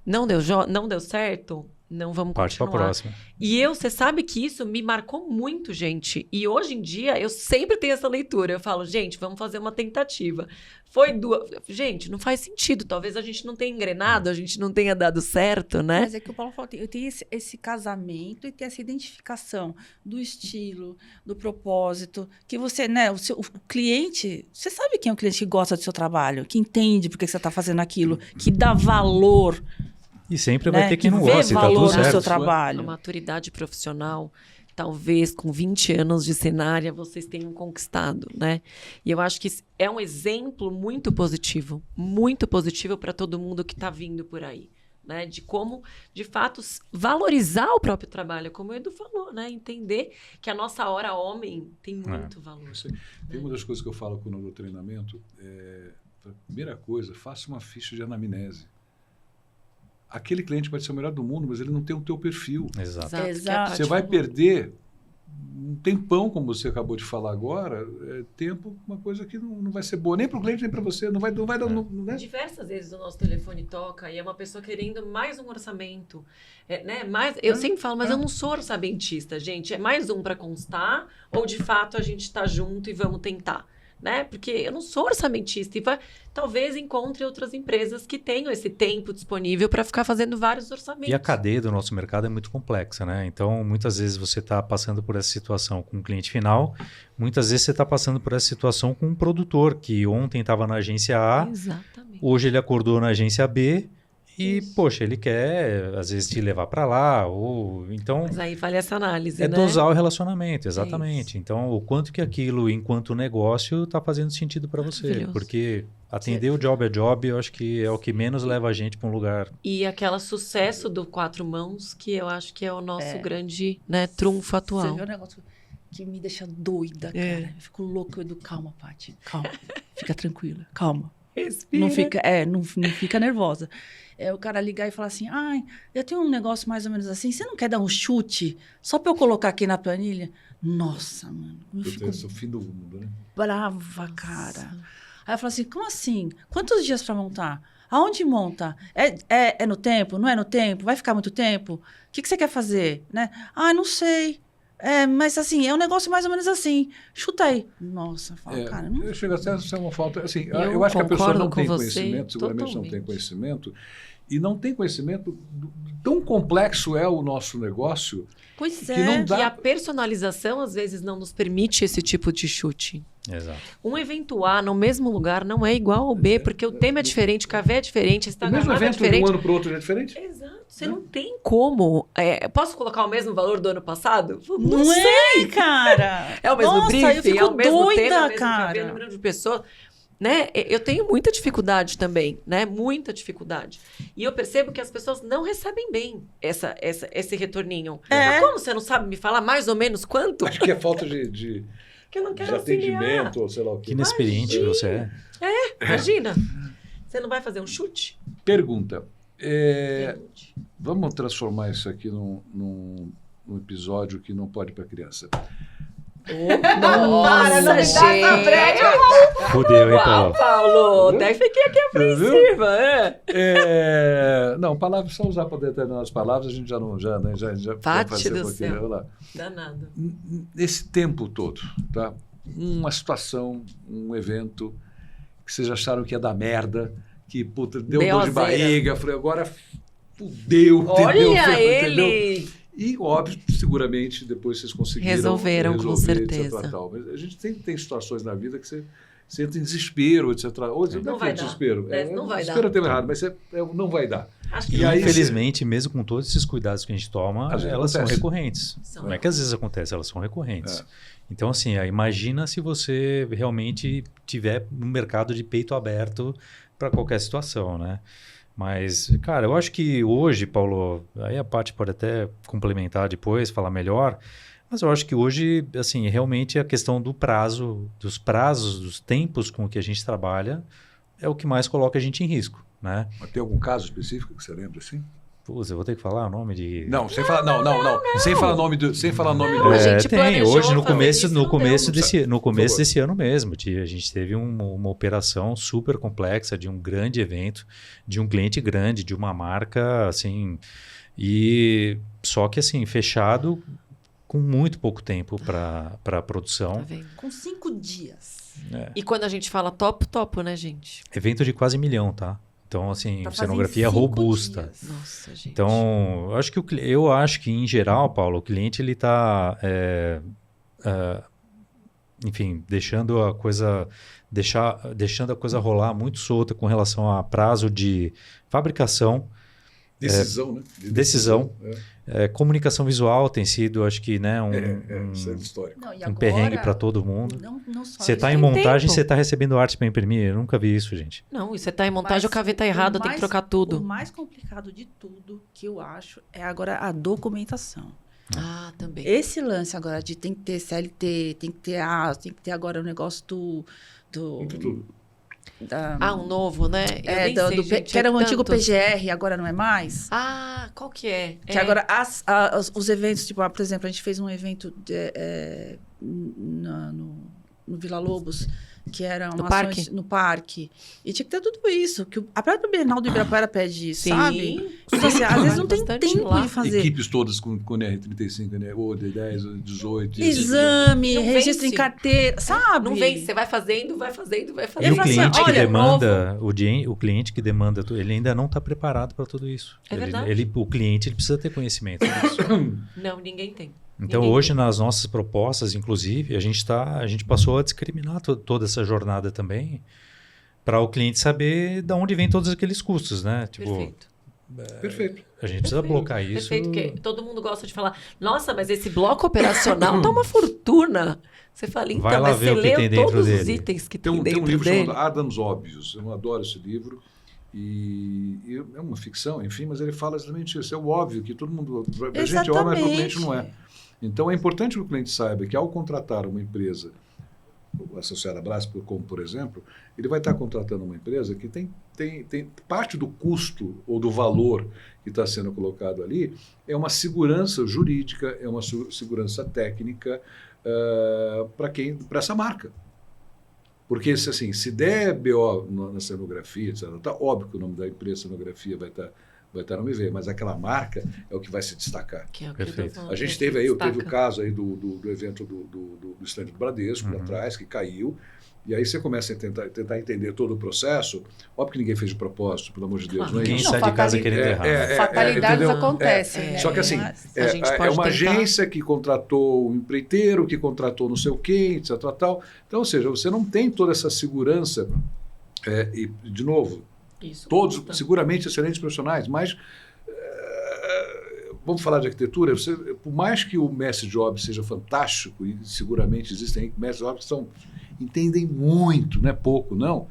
[SPEAKER 2] não deu certo, não vamos
[SPEAKER 3] Parte
[SPEAKER 2] continuar.
[SPEAKER 3] para a próxima.
[SPEAKER 2] E você sabe que isso me marcou muito, gente. E hoje em dia, eu sempre tenho essa leitura. Eu falo, gente, vamos fazer uma tentativa. Foi 2. Gente, não faz sentido. Talvez a gente não tenha engrenado, a gente não tenha dado certo, né?
[SPEAKER 4] Mas é que o Paulo falou, eu tenho esse casamento e tem essa identificação do estilo, do propósito, que você, né, o cliente, você sabe quem é o cliente que gosta do seu trabalho, que entende por que você está fazendo aquilo, que dá valor.
[SPEAKER 3] E sempre
[SPEAKER 4] né?
[SPEAKER 3] vai ter quem não
[SPEAKER 4] vê
[SPEAKER 3] gosta, e tá
[SPEAKER 4] valor
[SPEAKER 3] tudo
[SPEAKER 4] no
[SPEAKER 3] certo.
[SPEAKER 4] seu
[SPEAKER 2] A
[SPEAKER 4] trabalho.
[SPEAKER 2] maturidade profissional, talvez com 20 anos de cenária, vocês tenham conquistado, né? E eu acho que é um exemplo muito positivo para todo mundo que está vindo por aí. Né, de como, de fato, valorizar o próprio trabalho, como o Edu falou, né? Entender que a nossa hora homem tem muito valor.
[SPEAKER 1] Tem uma das coisas que eu falo no meu treinamento, a primeira coisa, faça uma ficha de anamnese. Aquele cliente pode ser o melhor do mundo, mas ele não tem o teu perfil.
[SPEAKER 3] Exato.
[SPEAKER 4] Exato.
[SPEAKER 1] Você vai perder um tempão, como você acabou de falar agora, tempo, uma coisa que não vai ser boa nem para o cliente, nem para você. Não vai dar... né?
[SPEAKER 2] Diversas vezes o nosso telefone toca e é uma pessoa querendo mais um orçamento. Né? Eu sempre falo, mas eu não sou orçamentista, gente. É mais um para constar ou, de fato, a gente está junto e vamos tentar? Né? Porque eu não sou orçamentista e talvez encontre outras empresas que tenham esse tempo disponível para ficar fazendo vários orçamentos.
[SPEAKER 3] E a cadeia do nosso mercado é muito complexa, né? Então, muitas vezes você está passando por essa situação com o cliente final, muitas vezes você está passando por essa situação com um produtor que ontem estava na agência A,
[SPEAKER 2] Exatamente.
[SPEAKER 3] Hoje ele acordou na agência B e, poxa, ele quer, às vezes, te levar para lá. Então,
[SPEAKER 2] mas aí vale essa análise, né?
[SPEAKER 3] dosar o relacionamento, exatamente. Então, o quanto que aquilo, enquanto negócio, está fazendo sentido para você. Porque atender o job a job, eu acho que é o que menos leva a gente para um lugar.
[SPEAKER 2] E aquele sucesso do 4 mãos, que eu acho que é o nosso grande, né, trunfo atual.
[SPEAKER 4] Você vê um negócio que me deixa doida, cara. Eu fico louca. Calma, Paty, calma. Fica tranquila, calma.
[SPEAKER 2] Respira.
[SPEAKER 4] Não fica nervosa. O cara ligar e falar assim, eu tenho um negócio mais ou menos assim, você não quer dar um chute só para eu colocar aqui na planilha? Nossa, mano, eu fico
[SPEAKER 1] Esse é o fim do mundo, né?
[SPEAKER 4] brava, cara. Aí eu falo assim, como assim? Quantos dias para montar? Aonde monta? É no tempo? Não é no tempo? Vai ficar muito tempo? O que você quer fazer? Né? Não sei. Mas assim, é um negócio mais ou menos assim. Chuta aí. Nossa, fala, cara. Não...
[SPEAKER 1] Chega a ser uma falta. Assim, eu acho que a pessoa não tem conhecimento, seguramente
[SPEAKER 2] totalmente.
[SPEAKER 1] não tem conhecimento, e não tem conhecimento. Tão complexo é o nosso negócio.
[SPEAKER 4] Pois
[SPEAKER 1] que não dá...
[SPEAKER 2] E a personalização, às vezes, não nos permite esse tipo de chute.
[SPEAKER 3] Exato.
[SPEAKER 2] Um evento A no mesmo lugar não é igual ao B, porque o tema é diferente, o café é diferente, a
[SPEAKER 1] O mesmo evento de um ano para o outro é diferente?
[SPEAKER 2] Exato. Você não tem como. Posso colocar o mesmo valor do ano passado?
[SPEAKER 4] Não sei, cara.
[SPEAKER 2] É o mesmo
[SPEAKER 4] Nossa,
[SPEAKER 2] briefing,
[SPEAKER 4] eu fico
[SPEAKER 2] é o mesmo
[SPEAKER 4] doida,
[SPEAKER 2] tema, é o mesmo
[SPEAKER 4] cara.
[SPEAKER 2] café, número de pessoas. Né? Eu tenho muita dificuldade também, né? Muita dificuldade. E eu percebo que as pessoas não recebem bem esse retorninho. Mas como você não sabe me falar mais ou menos quanto?
[SPEAKER 1] Acho que é falta de
[SPEAKER 2] Que eu não quero
[SPEAKER 1] atendimento, ou sei lá o quê.
[SPEAKER 3] Que inexperiente você é.
[SPEAKER 2] Imagina. Você não vai fazer um chute?
[SPEAKER 1] Pergunta.
[SPEAKER 2] Pergunte.
[SPEAKER 1] Vamos transformar isso aqui num episódio que não pode para criança.
[SPEAKER 2] Nossa,
[SPEAKER 4] não me dá essa
[SPEAKER 2] gente.
[SPEAKER 3] Fudeu, hein,
[SPEAKER 2] Uau,
[SPEAKER 3] Paulo?
[SPEAKER 2] Paulo. Até fiquei aqui apreensiva.
[SPEAKER 1] Não, palavras, só usar para determinadas palavras, a gente já não... Já
[SPEAKER 2] Pati
[SPEAKER 1] fazer
[SPEAKER 2] do
[SPEAKER 1] um pouquinho,
[SPEAKER 2] céu.
[SPEAKER 1] olha lá.
[SPEAKER 2] Danado.
[SPEAKER 1] Esse tempo todo, tá? Uma situação, um evento que vocês acharam que ia dar merda, que puta, deu dor de
[SPEAKER 2] Beozeira.
[SPEAKER 1] barriga, falei, agora fudeu,
[SPEAKER 2] Olha
[SPEAKER 1] entendeu?
[SPEAKER 2] ele!
[SPEAKER 1] E, óbvio, seguramente, depois vocês conseguiram
[SPEAKER 2] Resolveram, com
[SPEAKER 1] resolver,
[SPEAKER 2] certeza.
[SPEAKER 1] etc, tal. Mas a gente tem situações na vida que você entra em desespero, etc. Ou
[SPEAKER 2] Não vai dar.
[SPEAKER 1] desespero.
[SPEAKER 2] Não vai dar.
[SPEAKER 1] Desespero é o termo errado, mas não vai dar.
[SPEAKER 2] Acho que
[SPEAKER 1] E
[SPEAKER 2] não.
[SPEAKER 1] aí,
[SPEAKER 3] Infelizmente, mesmo com todos esses cuidados que a gente toma,
[SPEAKER 1] Às vezes
[SPEAKER 3] elas são
[SPEAKER 1] acontece.
[SPEAKER 3] recorrentes.
[SPEAKER 2] São.
[SPEAKER 3] Não é que às vezes acontece, elas são recorrentes.
[SPEAKER 1] É.
[SPEAKER 3] Então, assim, imagina se você realmente tiver um mercado de peito aberto para qualquer situação, né? Mas, cara, eu acho que hoje, Paulo, aí a Paty pode até complementar depois, falar melhor, mas eu acho que hoje, assim, realmente a questão do prazo, dos prazos, dos tempos com que a gente trabalha é o que mais coloca a gente em risco, né?
[SPEAKER 1] Mas tem algum caso específico que você lembra assim?
[SPEAKER 3] Pô, eu vou ter que falar o nome de...
[SPEAKER 1] Não, sem falar, não. Sem falar nome do.
[SPEAKER 2] Não, a gente
[SPEAKER 3] tem.
[SPEAKER 2] planejou
[SPEAKER 3] Hoje, no
[SPEAKER 2] fazer
[SPEAKER 3] começo,
[SPEAKER 2] isso,
[SPEAKER 3] no
[SPEAKER 2] não
[SPEAKER 3] começo,
[SPEAKER 2] deu.
[SPEAKER 3] no começo desse ano mesmo, a gente teve uma operação super complexa de um grande evento, de um cliente grande, de uma marca, assim, e só que assim, fechado com muito pouco tempo para
[SPEAKER 2] Tá
[SPEAKER 3] produção.
[SPEAKER 2] vendo?
[SPEAKER 4] Com 5 dias.
[SPEAKER 2] E quando a gente fala topo, né, gente?
[SPEAKER 3] Evento de quase 1 milhão, tá? Então, assim,
[SPEAKER 4] Pra fazer em
[SPEAKER 3] cenografia
[SPEAKER 4] 5
[SPEAKER 3] robusta.
[SPEAKER 4] dias.
[SPEAKER 2] Nossa, gente.
[SPEAKER 3] Então, eu acho que em geral, Paulo, o cliente ele está, enfim, deixando a coisa rolar muito solta com relação a prazo de fabricação,
[SPEAKER 1] Decisão, né? De
[SPEAKER 3] decisão.
[SPEAKER 1] É.
[SPEAKER 3] Comunicação visual tem sido, acho que, né,
[SPEAKER 1] Isso é histórico.
[SPEAKER 4] Não, e
[SPEAKER 3] um
[SPEAKER 4] agora,
[SPEAKER 3] perrengue para todo mundo.
[SPEAKER 4] Não só
[SPEAKER 3] Você está
[SPEAKER 4] isso.
[SPEAKER 3] em
[SPEAKER 2] tem
[SPEAKER 3] montagem,
[SPEAKER 2] tempo.
[SPEAKER 3] você está recebendo arte para imprimir. Eu nunca vi isso, gente.
[SPEAKER 2] Não, e você tá em montagem,
[SPEAKER 4] Mas
[SPEAKER 2] o KV tá
[SPEAKER 4] o
[SPEAKER 2] errado, tem que
[SPEAKER 4] mais-
[SPEAKER 2] trocar
[SPEAKER 4] O
[SPEAKER 2] tudo.
[SPEAKER 4] mais complicado de tudo, que eu acho, é agora a documentação.
[SPEAKER 2] Ah, também.
[SPEAKER 4] Esse lance agora de tem que ter CLT, tem que ter tem que ter agora o negócio
[SPEAKER 1] Tudo.
[SPEAKER 2] Um novo, né? Eu nem sei, gente,
[SPEAKER 4] que era o antigo
[SPEAKER 2] tantos.
[SPEAKER 4] PGR, agora não é mais.
[SPEAKER 2] Ah, qual que é?
[SPEAKER 4] Que agora os eventos, tipo, por exemplo, a gente fez um evento no Vila Lobos, que era
[SPEAKER 2] No
[SPEAKER 4] no parque. E tinha que ter tudo isso. Que a própria Bienal do Ibirapuera pede isso,
[SPEAKER 2] Sim.
[SPEAKER 4] sabe? Então, assim, às vezes não tem
[SPEAKER 2] Bastante
[SPEAKER 4] tempo
[SPEAKER 2] lá.
[SPEAKER 4] de fazer.
[SPEAKER 1] Equipes todas com NR35, né? Ou D10, ou 18.
[SPEAKER 4] Exame,
[SPEAKER 2] Não
[SPEAKER 4] registro
[SPEAKER 2] vence.
[SPEAKER 4] em carteira, sabe?
[SPEAKER 2] Não vem, você vai fazendo.
[SPEAKER 3] E
[SPEAKER 4] Eu
[SPEAKER 3] o
[SPEAKER 4] falo assim,
[SPEAKER 3] cliente que
[SPEAKER 4] olha,
[SPEAKER 3] demanda, o cliente que demanda, ele ainda não está preparado para tudo isso.
[SPEAKER 2] É verdade.
[SPEAKER 3] O cliente ele precisa ter conhecimento disso.
[SPEAKER 2] Não, ninguém tem.
[SPEAKER 3] Então,
[SPEAKER 2] Ninguém
[SPEAKER 3] hoje,
[SPEAKER 2] tem.
[SPEAKER 3] nas nossas propostas, inclusive, a gente passou a discriminar toda essa jornada também para o cliente saber de onde vem todos aqueles custos, né? Tipo,
[SPEAKER 2] Perfeito.
[SPEAKER 1] Perfeito.
[SPEAKER 3] a gente precisa blocar isso.
[SPEAKER 2] Perfeito, porque todo mundo gosta de falar, nossa, mas esse bloco operacional tá uma fortuna. Você fala, então,
[SPEAKER 3] Vai lá
[SPEAKER 2] mas
[SPEAKER 3] ver
[SPEAKER 2] você
[SPEAKER 3] o que
[SPEAKER 2] leu
[SPEAKER 3] tem dentro
[SPEAKER 2] todos os
[SPEAKER 3] dele.
[SPEAKER 2] itens que
[SPEAKER 1] Tem
[SPEAKER 2] tem
[SPEAKER 1] um
[SPEAKER 2] dentro
[SPEAKER 1] livro
[SPEAKER 2] dele.
[SPEAKER 1] chamado Adams Óbvios. Eu adoro esse livro. E é uma ficção, enfim, mas ele fala exatamente isso. É o óbvio que todo mundo... A gente é óbvio, mas o cliente não é. Então, é importante que o cliente saiba que, ao contratar uma empresa, associado à Braskem, como por exemplo, ele vai estar contratando uma empresa que tem parte do custo ou do valor que está sendo colocado ali é uma segurança jurídica, é uma segurança técnica para essa marca. Porque assim, se der BO na cenografia, etc., tá óbvio que o nome da empresa cenografia vai estar no MV, mas aquela marca é o que vai se destacar.
[SPEAKER 2] Que é o que
[SPEAKER 3] Perfeito.
[SPEAKER 2] eu tô falando,
[SPEAKER 1] A gente
[SPEAKER 2] que
[SPEAKER 1] teve
[SPEAKER 2] destaca.
[SPEAKER 1] o caso aí do evento do stand do Bradesco lá atrás, que caiu. E aí você começa a tentar entender todo o processo. Óbvio que ninguém fez de propósito, pelo amor de Deus.
[SPEAKER 2] Claro.
[SPEAKER 1] Não é
[SPEAKER 3] Ninguém
[SPEAKER 1] isso.
[SPEAKER 3] sai de casa querendo errar.
[SPEAKER 4] Fatalidades
[SPEAKER 1] entendeu?
[SPEAKER 4] acontecem.
[SPEAKER 2] É.
[SPEAKER 4] né?
[SPEAKER 1] Só que assim,
[SPEAKER 4] Mas-
[SPEAKER 2] a gente pode
[SPEAKER 1] uma
[SPEAKER 2] tentar.
[SPEAKER 1] agência que contratou um empreiteiro, que contratou não sei o quê, etc. Tal. Então, ou seja, você não tem toda essa segurança. E, de novo,
[SPEAKER 2] Isso
[SPEAKER 1] todos
[SPEAKER 2] custa.
[SPEAKER 1] seguramente excelentes profissionais, mas vamos falar de arquitetura, por mais que o mestre Jobs seja fantástico, e seguramente existem mestres Jobs que entendem muito, não é pouco, não,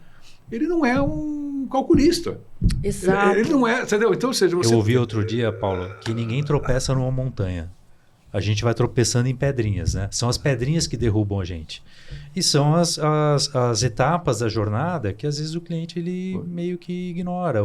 [SPEAKER 1] ele não é um calculista.
[SPEAKER 4] Exato.
[SPEAKER 1] Ele não é, entendeu? Então, ou seja, você...
[SPEAKER 3] Eu ouvi outro dia, Paulo, que ninguém tropeça numa montanha. A gente vai tropeçando em pedrinhas, né? São as pedrinhas que derrubam a gente. E são as etapas da jornada que às vezes o cliente ele meio que ignora.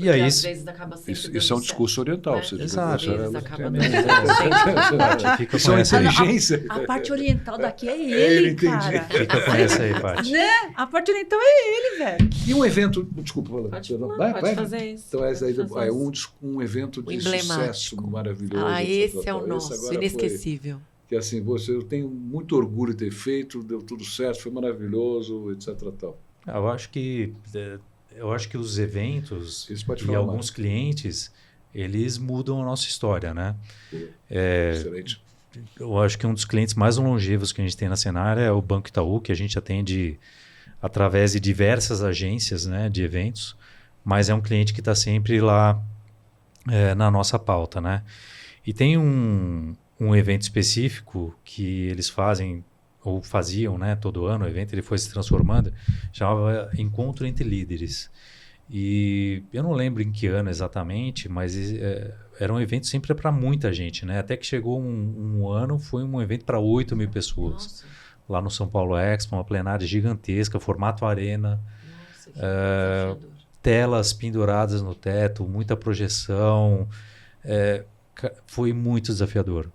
[SPEAKER 3] E
[SPEAKER 2] Porque
[SPEAKER 3] aí
[SPEAKER 2] às vezes acaba sempre
[SPEAKER 1] Isso
[SPEAKER 2] dando
[SPEAKER 1] é um
[SPEAKER 2] certo,
[SPEAKER 1] discurso oriental.
[SPEAKER 2] né?
[SPEAKER 1] Você
[SPEAKER 3] Exato.
[SPEAKER 2] Às vezes acaba dando
[SPEAKER 1] Isso
[SPEAKER 2] certo.
[SPEAKER 3] Fica
[SPEAKER 1] é
[SPEAKER 3] com
[SPEAKER 1] uma
[SPEAKER 3] essa aí.
[SPEAKER 1] inteligência.
[SPEAKER 4] A parte oriental daqui é
[SPEAKER 1] ele,
[SPEAKER 4] ele,
[SPEAKER 1] entendi.
[SPEAKER 4] cara.
[SPEAKER 3] Fica com essa aí, Paty.
[SPEAKER 4] Né? A parte oriental é ele, velho.
[SPEAKER 1] E um evento... Desculpa,
[SPEAKER 2] Pode,
[SPEAKER 1] perdão.
[SPEAKER 2] pode fazer isso.
[SPEAKER 1] Então, esse aí
[SPEAKER 2] Pode fazer
[SPEAKER 1] é
[SPEAKER 2] isso.
[SPEAKER 1] um evento de
[SPEAKER 2] emblemático.
[SPEAKER 1] sucesso maravilhoso.
[SPEAKER 2] Ah,
[SPEAKER 1] etc.
[SPEAKER 2] esse é o
[SPEAKER 1] Esse
[SPEAKER 2] nosso,
[SPEAKER 1] agora
[SPEAKER 2] inesquecível.
[SPEAKER 1] Que assim, eu tenho muito orgulho de ter feito, deu tudo certo, foi maravilhoso, etc. Tal.
[SPEAKER 3] Eu acho que os eventos
[SPEAKER 1] Isso pode
[SPEAKER 3] e
[SPEAKER 1] falar
[SPEAKER 3] alguns clientes, eles mudam a nossa história, né?
[SPEAKER 1] Excelente.
[SPEAKER 3] Eu acho que um dos clientes mais longevos que a gente tem na Senar é o Banco Itaú, que a gente atende através de diversas agências, né, de eventos, mas é um cliente que está sempre lá na nossa pauta, né? E tem um evento específico que eles fazem ou faziam, né, todo ano, o evento ele foi se transformando, chamava Encontro entre Líderes. E eu não lembro em que ano exatamente, mas era um evento sempre para muita gente, né? Até que chegou um ano, foi um evento para 8 mil pessoas.
[SPEAKER 2] Nossa,
[SPEAKER 3] Lá no São Paulo Expo, uma plenária gigantesca, formato arena,
[SPEAKER 2] nossa, que desafiador.
[SPEAKER 3] telas penduradas no teto, muita projeção. Foi muito desafiador,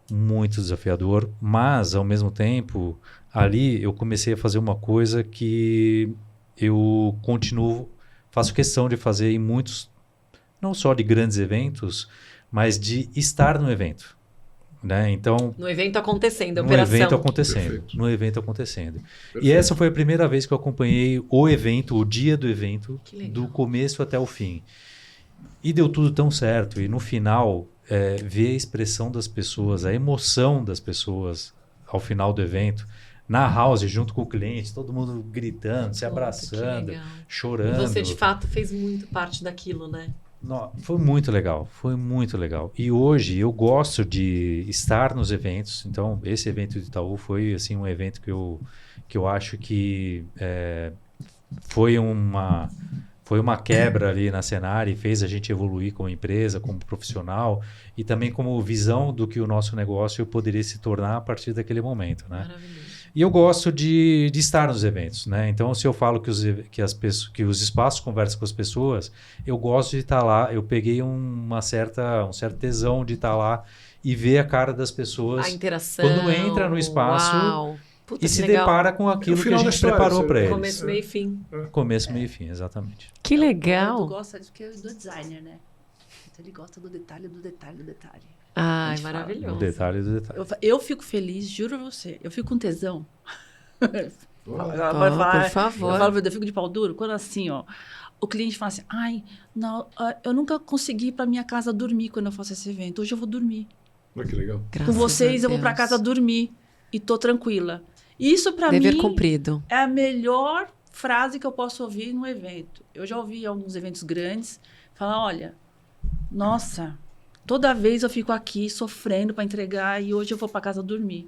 [SPEAKER 3] mas ao mesmo tempo, ali eu comecei a fazer uma coisa que eu faço questão de fazer em muitos, não só de grandes eventos, mas de estar no evento, né? Então,
[SPEAKER 2] No evento acontecendo, a
[SPEAKER 3] no
[SPEAKER 2] operação.
[SPEAKER 3] evento acontecendo,
[SPEAKER 1] Perfeito.
[SPEAKER 3] no evento acontecendo. E
[SPEAKER 1] Perfeito.
[SPEAKER 3] essa foi a primeira vez que eu acompanhei o evento, o dia do evento,
[SPEAKER 2] Que legal.
[SPEAKER 3] do começo até o fim. E deu tudo tão certo. E no final, ver a expressão das pessoas, a emoção das pessoas ao final do evento, na house, junto com o cliente, todo mundo gritando, se
[SPEAKER 2] Puta, que
[SPEAKER 3] abraçando,
[SPEAKER 2] legal.
[SPEAKER 3] chorando.
[SPEAKER 2] Você, de fato, fez muito parte daquilo, né?
[SPEAKER 3] Foi muito legal, foi muito legal. E hoje eu gosto de estar nos eventos. Então, esse evento de Itaú foi assim, um evento que eu acho que foi uma quebra ali na Senar e fez a gente evoluir como empresa, como profissional e também como visão do que o nosso negócio poderia se tornar a partir daquele momento, né?
[SPEAKER 2] Maravilhoso.
[SPEAKER 3] E eu gosto de estar nos eventos, né? Então, se eu falo que os espaços conversam com as pessoas, eu gosto de estar lá. Eu peguei um certo tesão de estar lá e ver a cara das pessoas
[SPEAKER 2] A interação.
[SPEAKER 3] quando entra no espaço
[SPEAKER 2] Uau. Puta,
[SPEAKER 3] e
[SPEAKER 2] que
[SPEAKER 3] se
[SPEAKER 2] legal.
[SPEAKER 3] depara com aquilo que a
[SPEAKER 1] final da
[SPEAKER 3] gente
[SPEAKER 1] história,
[SPEAKER 3] preparou
[SPEAKER 1] você-
[SPEAKER 3] para eles.
[SPEAKER 2] Começo, meio e fim.
[SPEAKER 3] Começo, meio e fim, exatamente.
[SPEAKER 2] Que
[SPEAKER 4] Tu
[SPEAKER 2] legal.
[SPEAKER 4] gosta do designer, né? Então ele gosta do detalhe, do detalhe, do detalhe.
[SPEAKER 2] Ai,
[SPEAKER 4] A gente fala.
[SPEAKER 2] maravilhoso.
[SPEAKER 3] No detalhe do detalhe.
[SPEAKER 4] Eu fico feliz, juro a você. Eu fico com tesão.
[SPEAKER 2] Por favor.
[SPEAKER 4] Eu fico de pau duro quando assim, ó. O cliente fala assim, ai, não, eu nunca consegui ir pra minha casa dormir quando eu faço esse evento. Hoje eu vou dormir.
[SPEAKER 1] Olha que legal.
[SPEAKER 2] Graças
[SPEAKER 4] Com vocês
[SPEAKER 2] a
[SPEAKER 4] eu vou pra
[SPEAKER 2] Deus.
[SPEAKER 4] casa dormir e tô tranquila. Isso pra
[SPEAKER 2] Dever
[SPEAKER 4] mim
[SPEAKER 2] cumprido.
[SPEAKER 4] é a melhor frase que eu posso ouvir no evento. Eu já ouvi em alguns eventos grandes falar, olha, nossa, toda vez eu fico aqui sofrendo para entregar e hoje eu vou para casa dormir.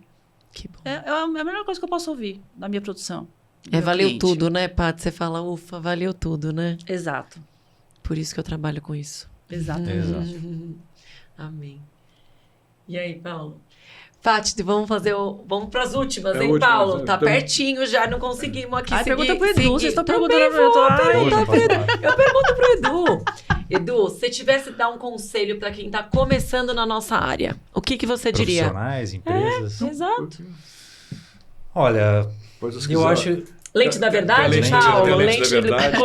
[SPEAKER 2] Que bom.
[SPEAKER 4] É a melhor coisa que eu posso ouvir na minha produção. do meu
[SPEAKER 2] Valeu
[SPEAKER 4] cliente.
[SPEAKER 2] tudo, né, Paty? Você fala, ufa, valeu tudo, né?
[SPEAKER 4] Exato,
[SPEAKER 2] Por isso que eu trabalho com isso.
[SPEAKER 4] exato.
[SPEAKER 3] Exato.
[SPEAKER 2] Amém. E aí, Paulo? Paty, vamos para as últimas,
[SPEAKER 1] É a
[SPEAKER 2] hein,
[SPEAKER 1] última,
[SPEAKER 2] Paulo?
[SPEAKER 1] né?
[SPEAKER 2] Tá
[SPEAKER 1] Então-
[SPEAKER 2] pertinho já, não conseguimos aqui seguir.
[SPEAKER 4] Pergunta pro Edu,
[SPEAKER 2] seguir.
[SPEAKER 4] vocês estão
[SPEAKER 2] Também
[SPEAKER 4] perguntando pro
[SPEAKER 2] vou
[SPEAKER 4] Edu.
[SPEAKER 2] perguntar pro
[SPEAKER 3] Hoje
[SPEAKER 2] Edu.
[SPEAKER 3] não posso
[SPEAKER 2] Eu pergunto pro Edu. Edu, se tivesse que dar um conselho para quem tá começando na nossa área, o que você diria?
[SPEAKER 3] Profissionais, empresas.
[SPEAKER 2] Exato.
[SPEAKER 3] Olha,
[SPEAKER 1] Pois, se
[SPEAKER 3] eu
[SPEAKER 1] quiser-
[SPEAKER 3] acho...
[SPEAKER 2] Lente da verdade,
[SPEAKER 3] lente-
[SPEAKER 2] Paulo?
[SPEAKER 1] lente da verdade.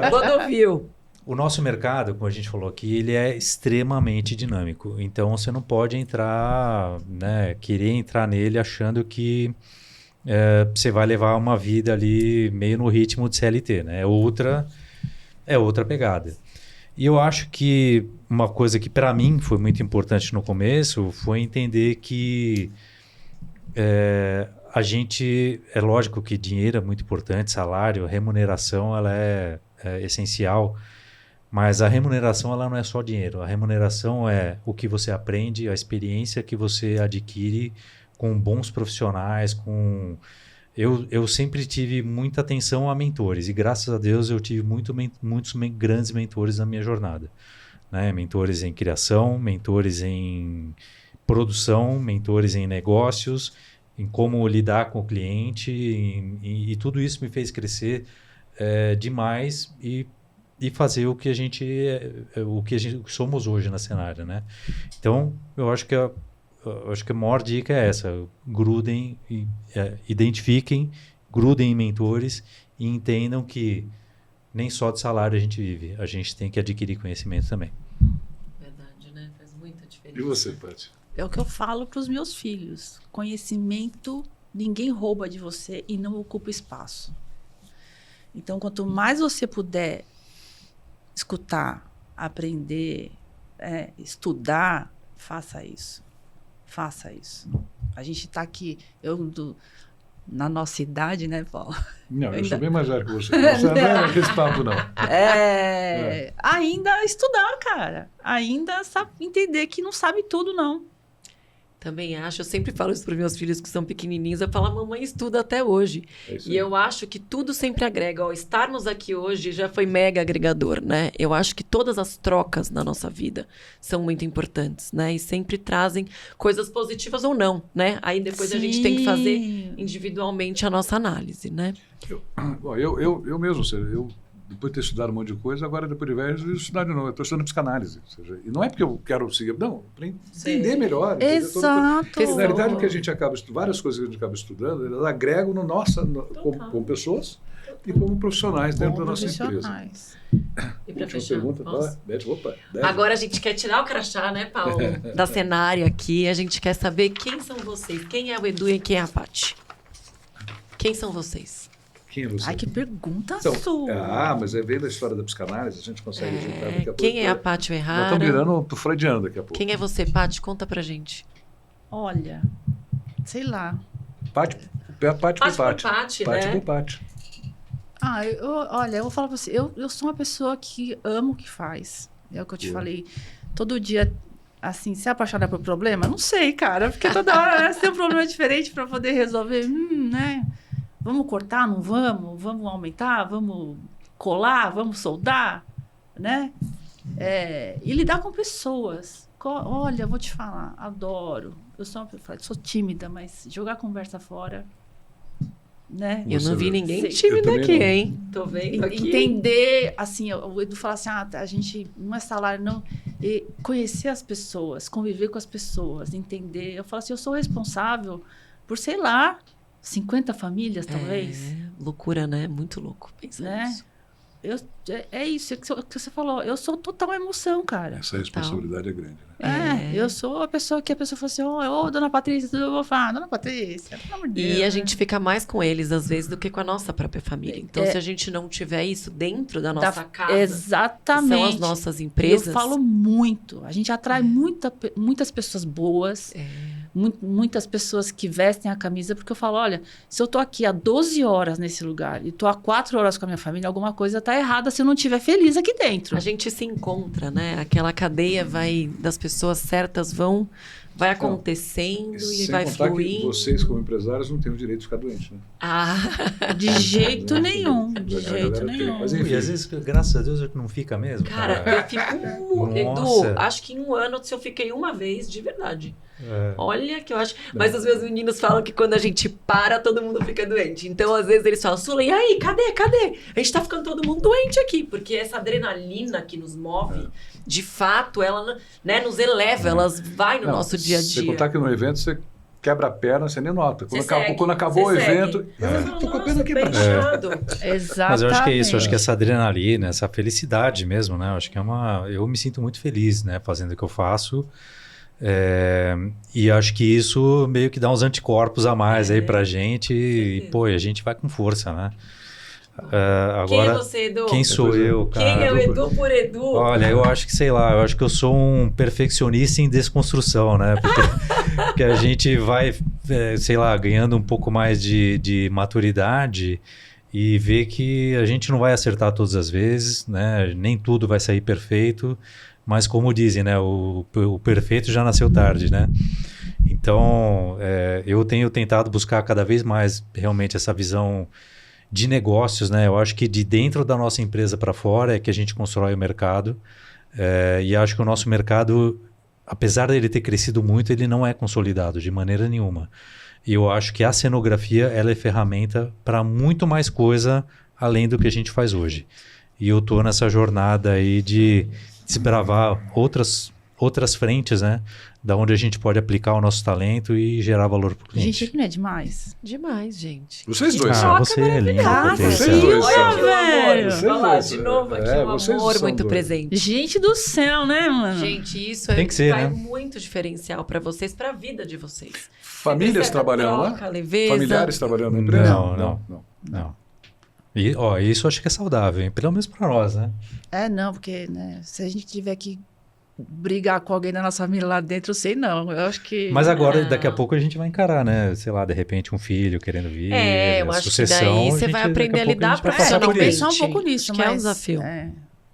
[SPEAKER 2] Clodovil.
[SPEAKER 3] O nosso mercado, como a gente falou aqui, ele é extremamente dinâmico. Então, você não pode entrar, né, querer entrar nele achando que você vai levar uma vida ali meio no ritmo de CLT, né? É outra pegada. E eu acho que uma coisa que para mim foi muito importante no começo foi entender que a gente... É lógico que dinheiro é muito importante, salário, remuneração, ela é essencial. Mas a remuneração ela não é só dinheiro. A remuneração é o que você aprende, a experiência que você adquire com bons profissionais, com... Eu sempre tive muita atenção a mentores e graças a Deus eu tive muitos grandes mentores na minha jornada. Né? Mentores em criação, mentores em produção, mentores em negócios, em como lidar com o cliente e tudo isso me fez crescer demais e fazer o que a gente somos hoje na cenária, né? Então, eu acho que a maior dica é essa: grudem, identifiquem, grudem em mentores e entendam que nem só de salário a gente vive, a gente tem que adquirir conhecimento também.
[SPEAKER 2] Verdade, né? Faz muita diferença.
[SPEAKER 1] E você, Paty?
[SPEAKER 4] É o que eu falo para os meus filhos. Conhecimento, ninguém rouba de você e não ocupa espaço. Então, quanto mais você puder escutar, aprender, estudar, faça isso. Faça isso. A gente está aqui, na nossa idade, né, Paulo?
[SPEAKER 1] Não, eu sou bem mais velho que você. Você não é aquele papo, não.
[SPEAKER 4] Ainda estudar, cara. Ainda entender que não sabe tudo, não.
[SPEAKER 2] Também acho, eu sempre falo isso para meus filhos que são pequenininhos, eu falo, a mamãe estuda até hoje. E eu acho que tudo sempre agrega. Ó, estarmos aqui hoje já foi mega agregador, né? Eu acho que todas as trocas na nossa vida são muito importantes, né? E sempre trazem coisas positivas ou não, né? Aí depois a gente tem que fazer individualmente a nossa análise, né?
[SPEAKER 1] Eu mesmo, depois de ter estudado um monte de coisa, agora depois de velho, eu estudar de novo. Eu estou estudando psicanálise. Ou seja, e não é porque eu quero seguir, não, para entender melhor.
[SPEAKER 4] Exato.
[SPEAKER 1] Na realidade, o que a gente acaba estudando, várias coisas que a gente acaba estudando, elas agregam como pessoas e como profissionais dentro da nossa empresa.
[SPEAKER 2] E para
[SPEAKER 1] Última
[SPEAKER 2] fechar,
[SPEAKER 1] pergunta,
[SPEAKER 2] posso?
[SPEAKER 1] opa,
[SPEAKER 2] Agora a gente quer tirar o crachá, né, Paulo? Da cenária aqui. A gente quer saber quem são vocês. Quem é o Edu e quem é a Paty? Quem são vocês?
[SPEAKER 1] Quem é você?
[SPEAKER 4] Ai, que pergunta
[SPEAKER 1] Então,
[SPEAKER 4] sua.
[SPEAKER 1] mas veio da história da psicanálise, a gente consegue juntar daqui a pouco.
[SPEAKER 2] Quem é a Paty
[SPEAKER 1] Nós
[SPEAKER 2] Errara?
[SPEAKER 1] estamos virando pro freudiano daqui a pouco.
[SPEAKER 2] Quem é você, Paty? Conta pra gente.
[SPEAKER 4] Olha, sei lá.
[SPEAKER 1] Paty por
[SPEAKER 2] Paty por
[SPEAKER 1] Paty.
[SPEAKER 2] Paty,
[SPEAKER 1] Paty
[SPEAKER 2] né?
[SPEAKER 1] por Paty.
[SPEAKER 4] Olha, eu vou falar pra você. Eu sou uma pessoa que amo o que faz. É o que eu te falei. Todo dia, assim, se apaixonar por problema? Não sei, cara. Porque toda hora, né, se tem um problema diferente pra poder resolver, né? Vamos cortar, não vamos? Vamos aumentar? Vamos colar? Vamos soldar? Né? E lidar com pessoas. Olha, vou te falar, adoro. Eu sou tímida, mas jogar a conversa fora, né?
[SPEAKER 2] Eu não vi ninguém
[SPEAKER 1] Eu
[SPEAKER 2] tímido
[SPEAKER 1] também
[SPEAKER 2] aqui,
[SPEAKER 1] não.
[SPEAKER 2] hein? Tô vendo aqui.
[SPEAKER 4] Entender, assim, o Edu fala assim, a gente não é salário, não. E conhecer as pessoas, conviver com as pessoas, entender. Eu falo assim, eu sou responsável por, sei lá, 50 famílias, talvez.
[SPEAKER 2] Loucura, né? Muito louco pensar
[SPEAKER 4] Né?
[SPEAKER 2] nisso.
[SPEAKER 4] É isso que você falou. Eu sou total emoção, cara.
[SPEAKER 1] Essa responsabilidade é grande, né?
[SPEAKER 4] Eu sou a pessoa que a pessoa fala assim, ô, dona Patrícia, tudo bom? Dona Patrícia, pelo amor de Deus.
[SPEAKER 2] E a
[SPEAKER 4] né?
[SPEAKER 2] gente fica mais com eles, às vezes, do que com a nossa própria família. Então, se a gente não tiver isso dentro da nossa casa,
[SPEAKER 4] Exatamente.
[SPEAKER 2] que são as nossas empresas...
[SPEAKER 4] Eu falo muito. A gente atrai muitas pessoas boas, muitas pessoas que vestem a camisa, porque eu falo, olha, se eu tô aqui há 12 horas nesse lugar e tô há 4 horas com a minha família, alguma coisa tá errada se eu não estiver feliz aqui dentro.
[SPEAKER 2] A gente se encontra, né? Aquela cadeia das pessoas certas vai acontecendo e vai
[SPEAKER 1] Sem contar que
[SPEAKER 2] fluindo.
[SPEAKER 1] vocês, como empresários, não têm o direito de ficar doente, né?
[SPEAKER 4] De jeito nenhum. De
[SPEAKER 1] A
[SPEAKER 4] jeito
[SPEAKER 1] galera tem.
[SPEAKER 4] nenhum.
[SPEAKER 1] Mas
[SPEAKER 3] E
[SPEAKER 1] enfim,
[SPEAKER 3] às vezes, graças a Deus, não fica mesmo.
[SPEAKER 2] Cara, eu fico... Edu,
[SPEAKER 3] Nossa.
[SPEAKER 2] acho que em um ano, se eu fiquei uma vez, de verdade. Olha que eu acho. Mas os meus meninos falam que quando a gente para, todo mundo fica doente. Então, às vezes, eles falam, Sula, e aí, cadê? A gente tá ficando todo mundo doente aqui. Porque essa adrenalina que nos move, de fato, ela, né, nos eleva, elas vai no nosso dia a dia.
[SPEAKER 1] Você contar que no evento você quebra a perna, você nem nota. Quando acabou o
[SPEAKER 2] você
[SPEAKER 1] evento,
[SPEAKER 2] segue.
[SPEAKER 1] tô com a perna aqui.
[SPEAKER 4] Exatamente.
[SPEAKER 3] Mas eu acho que é isso, eu acho que essa adrenalina, essa felicidade mesmo, né? Eu acho que eu me sinto muito feliz, né? Fazendo o que eu faço. E acho que isso meio que dá uns anticorpos a mais aí pra gente e, pô, a gente vai com força, né? Agora,
[SPEAKER 2] quem é você, Edu?
[SPEAKER 3] Quem sou eu, cara?
[SPEAKER 2] Quem é o Edu por Edu?
[SPEAKER 3] Olha, eu acho que, sei lá, eu acho que eu sou um perfeccionista em desconstrução, né? Porque a gente vai, sei lá, ganhando um pouco mais de maturidade e ver que a gente não vai acertar todas as vezes, né? Nem tudo vai sair perfeito, mas como dizem, né? O perfeito já nasceu tarde, né? Então, eu tenho tentado buscar cada vez mais realmente essa visão de negócios, né? Eu acho que de dentro da nossa empresa para fora é que a gente constrói o mercado. E acho que o nosso mercado, apesar dele ter crescido muito, ele não é consolidado de maneira nenhuma. E eu acho que a cenografia ela é ferramenta para muito mais coisa além do que a gente faz hoje. E eu estou nessa jornada aí de desbravar outras frentes, né? Da onde a gente pode aplicar o nosso talento e gerar valor para o cliente.
[SPEAKER 4] Gente, que não é demais?
[SPEAKER 2] Demais, gente.
[SPEAKER 1] Vocês dois
[SPEAKER 3] Ah, você é lindo.
[SPEAKER 1] Vocês dois
[SPEAKER 2] Olha
[SPEAKER 1] são.
[SPEAKER 2] que amor.
[SPEAKER 1] Vocês
[SPEAKER 2] Olha lá,
[SPEAKER 1] dois,
[SPEAKER 2] de novo aqui
[SPEAKER 1] vocês
[SPEAKER 2] amor
[SPEAKER 1] são
[SPEAKER 2] muito
[SPEAKER 1] dois.
[SPEAKER 2] presente.
[SPEAKER 4] Gente do céu, né, mano?
[SPEAKER 2] Gente, isso
[SPEAKER 3] Tem que ser,
[SPEAKER 2] faz
[SPEAKER 3] né?
[SPEAKER 2] muito diferencial pra vocês, pra vida de vocês.
[SPEAKER 1] Famílias
[SPEAKER 2] Você percebe a
[SPEAKER 1] trabalhando
[SPEAKER 2] troca,
[SPEAKER 1] lá?
[SPEAKER 2] leveza.
[SPEAKER 1] Familiares trabalhando na empresa?
[SPEAKER 3] Não. E, isso eu acho que é saudável, hein? Pelo menos para nós, né?
[SPEAKER 4] Não, porque, né, se a gente tiver que brigar com alguém da nossa família lá dentro, eu sei não. Eu acho que...
[SPEAKER 3] Mas agora,
[SPEAKER 2] Não.
[SPEAKER 3] daqui a pouco a gente vai encarar, né? Sei lá, de repente um filho querendo vir.
[SPEAKER 2] Eu acho que daí você vai aprender a lidar
[SPEAKER 3] para
[SPEAKER 2] profissionalmente.
[SPEAKER 4] tem que
[SPEAKER 2] isso.
[SPEAKER 4] pensar um pouco nisso,
[SPEAKER 2] Acho
[SPEAKER 4] mas...
[SPEAKER 2] que é um desafio.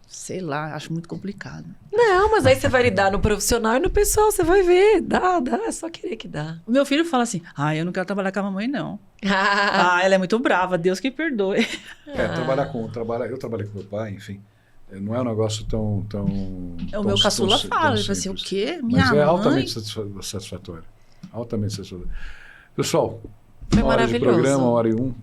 [SPEAKER 4] Sei lá, acho muito complicado.
[SPEAKER 2] Não, mas aí você vai lidar no profissional e no pessoal, você vai ver. Dá, é só querer que dá.
[SPEAKER 4] O meu filho fala assim, eu não quero trabalhar com a mamãe, não. Ela é muito brava, Deus que perdoe.
[SPEAKER 1] Eu trabalhei com meu pai, enfim. Não é um negócio tão
[SPEAKER 4] O meu caçula fala, ele fala assim, o quê? Minha
[SPEAKER 1] Mas
[SPEAKER 4] mãe?
[SPEAKER 1] altamente satisfatório. Altamente satisfatório. Pessoal,
[SPEAKER 2] Foi
[SPEAKER 1] uma hora de
[SPEAKER 2] maravilhoso.
[SPEAKER 1] programa, 1h01.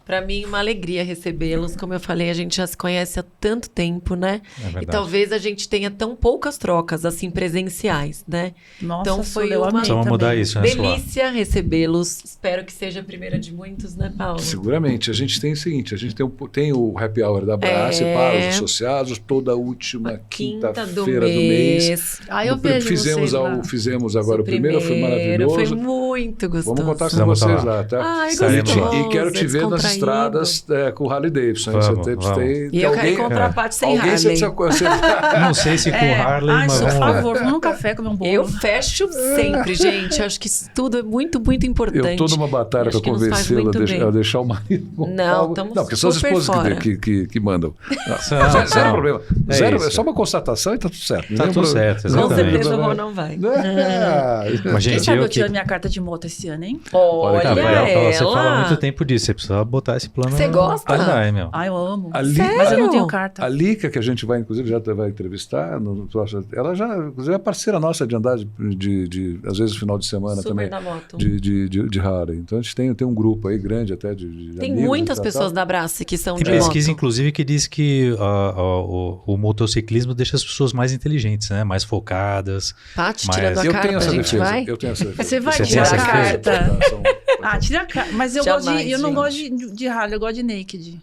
[SPEAKER 2] Pra mim, uma alegria recebê-los. Como eu falei, a gente já se conhece há tanto tempo, né?
[SPEAKER 3] É verdade.
[SPEAKER 2] E talvez a gente tenha tão poucas trocas, assim, presenciais, né?
[SPEAKER 4] Nossa,
[SPEAKER 2] Então foi
[SPEAKER 4] eu
[SPEAKER 2] uma
[SPEAKER 4] amei
[SPEAKER 3] Precisamos
[SPEAKER 4] também.
[SPEAKER 3] mudar isso, né, Sula?
[SPEAKER 2] delícia recebê-los. Espero que seja a primeira de muitos, né, Paulo?
[SPEAKER 1] Seguramente. A gente tem o seguinte, a gente tem o Happy Hour da Brace para os associados, toda última quinta-feira do mês.
[SPEAKER 4] Eu vejo
[SPEAKER 1] Fizemos
[SPEAKER 4] vocês lá.
[SPEAKER 1] Fizemos agora o primeiro, foi maravilhoso.
[SPEAKER 2] Foi muito gostoso.
[SPEAKER 1] Vamos contar com
[SPEAKER 3] Precisamos
[SPEAKER 1] vocês
[SPEAKER 3] estar lá.
[SPEAKER 1] lá, tá?
[SPEAKER 2] Ai,
[SPEAKER 3] Estaremos
[SPEAKER 2] gostoso.
[SPEAKER 3] lá.
[SPEAKER 1] E quero te ver nas
[SPEAKER 2] descontraído.
[SPEAKER 1] estradas com o Harley Davidson.
[SPEAKER 3] Vamos.
[SPEAKER 2] E eu quero encontrar a Paty sem
[SPEAKER 1] alguém
[SPEAKER 2] Harley.
[SPEAKER 3] Não sei se com Harley, mas
[SPEAKER 4] por
[SPEAKER 3] vamos lá.
[SPEAKER 4] favor, vamos num café comer um bolo.
[SPEAKER 2] Eu fecho sempre, gente. Acho que isso tudo é muito, muito importante.
[SPEAKER 1] Eu estou numa batalha
[SPEAKER 2] Acho
[SPEAKER 1] para
[SPEAKER 2] que nos faz
[SPEAKER 1] convencê-la
[SPEAKER 2] muito bem.
[SPEAKER 1] a deixar o marido com
[SPEAKER 2] Não,
[SPEAKER 1] algo.
[SPEAKER 2] estamos
[SPEAKER 1] Não, porque são as
[SPEAKER 2] super
[SPEAKER 1] esposas
[SPEAKER 2] fora.
[SPEAKER 1] que mandam.
[SPEAKER 3] Não,
[SPEAKER 1] Zero problema.
[SPEAKER 3] É
[SPEAKER 1] Zero,
[SPEAKER 3] isso.
[SPEAKER 1] é só uma constatação e está tudo certo.
[SPEAKER 3] Tá tudo certo,
[SPEAKER 2] Com
[SPEAKER 3] exatamente.
[SPEAKER 2] certeza o Rô não vai.
[SPEAKER 3] Mas,
[SPEAKER 4] Quem
[SPEAKER 3] gente,
[SPEAKER 4] sabe eu
[SPEAKER 3] eu que...
[SPEAKER 4] tiro a minha carta de moto esse ano, hein?
[SPEAKER 2] Olha
[SPEAKER 3] Você fala há
[SPEAKER 2] ela.
[SPEAKER 3] muito tempo disso. Você precisa botar esse plano.
[SPEAKER 2] Você gosta?
[SPEAKER 3] Meu.
[SPEAKER 4] Eu amo.
[SPEAKER 1] Ali-
[SPEAKER 4] Mas eu não
[SPEAKER 2] Sério?
[SPEAKER 4] tenho carta.
[SPEAKER 1] A Lica, que a gente vai, inclusive, já vai entrevistar, no próximo, ela já, inclusive, é parceira nossa de andar, às vezes, no final de semana
[SPEAKER 2] Super
[SPEAKER 1] também,
[SPEAKER 2] da moto.
[SPEAKER 1] de Harley. Então, a gente tem um grupo aí grande até de
[SPEAKER 2] Tem
[SPEAKER 1] amigos
[SPEAKER 2] muitas
[SPEAKER 1] e tal,
[SPEAKER 2] pessoas
[SPEAKER 1] tal.
[SPEAKER 2] da Brace que são
[SPEAKER 3] Tem
[SPEAKER 2] de
[SPEAKER 3] pesquisa,
[SPEAKER 2] moto.
[SPEAKER 3] inclusive, que diz que o motociclismo deixa as pessoas mais inteligentes, né? Mais focadas.
[SPEAKER 2] Paty,
[SPEAKER 3] Mas
[SPEAKER 2] tirando a
[SPEAKER 1] Eu
[SPEAKER 2] carta,
[SPEAKER 1] tenho
[SPEAKER 2] a
[SPEAKER 1] essa
[SPEAKER 2] gente
[SPEAKER 1] defesa.
[SPEAKER 2] vai?
[SPEAKER 1] Eu tenho essa defesa.
[SPEAKER 4] Você vai
[SPEAKER 3] Você tem
[SPEAKER 4] tirar
[SPEAKER 3] essa
[SPEAKER 4] a
[SPEAKER 3] defesa?
[SPEAKER 4] carta. Tira a carta. Mas eu
[SPEAKER 2] Jamais,
[SPEAKER 4] eu não
[SPEAKER 2] gente.
[SPEAKER 4] gosto de Harley, eu gosto de naked.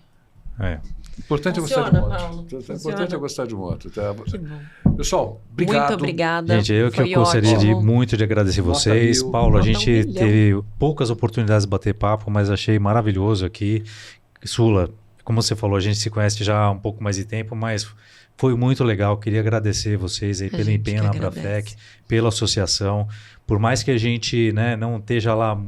[SPEAKER 3] É.
[SPEAKER 1] O importante é gostar de
[SPEAKER 2] Funciona,
[SPEAKER 1] moto.
[SPEAKER 2] Paulo,
[SPEAKER 1] O importante
[SPEAKER 2] funciona.
[SPEAKER 1] é gostar de moto. Tá?
[SPEAKER 2] Que bom.
[SPEAKER 1] Pessoal, obrigado.
[SPEAKER 2] Muito obrigada.
[SPEAKER 3] Gente, eu
[SPEAKER 2] Foi
[SPEAKER 3] gostaria
[SPEAKER 2] ótimo.
[SPEAKER 3] muito de agradecer
[SPEAKER 1] Nota
[SPEAKER 3] vocês.
[SPEAKER 1] 1000.
[SPEAKER 3] Paulo, a
[SPEAKER 2] Nota
[SPEAKER 3] gente
[SPEAKER 2] 1 milhão.
[SPEAKER 3] teve poucas oportunidades de bater papo, mas achei maravilhoso aqui. Sula, como você falou, a gente se conhece já há um pouco mais de tempo, mas foi muito legal. Queria agradecer vocês aí
[SPEAKER 2] A
[SPEAKER 3] pelo
[SPEAKER 2] gente
[SPEAKER 3] empenho
[SPEAKER 2] que
[SPEAKER 3] na
[SPEAKER 2] agradece.
[SPEAKER 3] Brafec, pela associação. Por mais que a gente, né, não esteja lá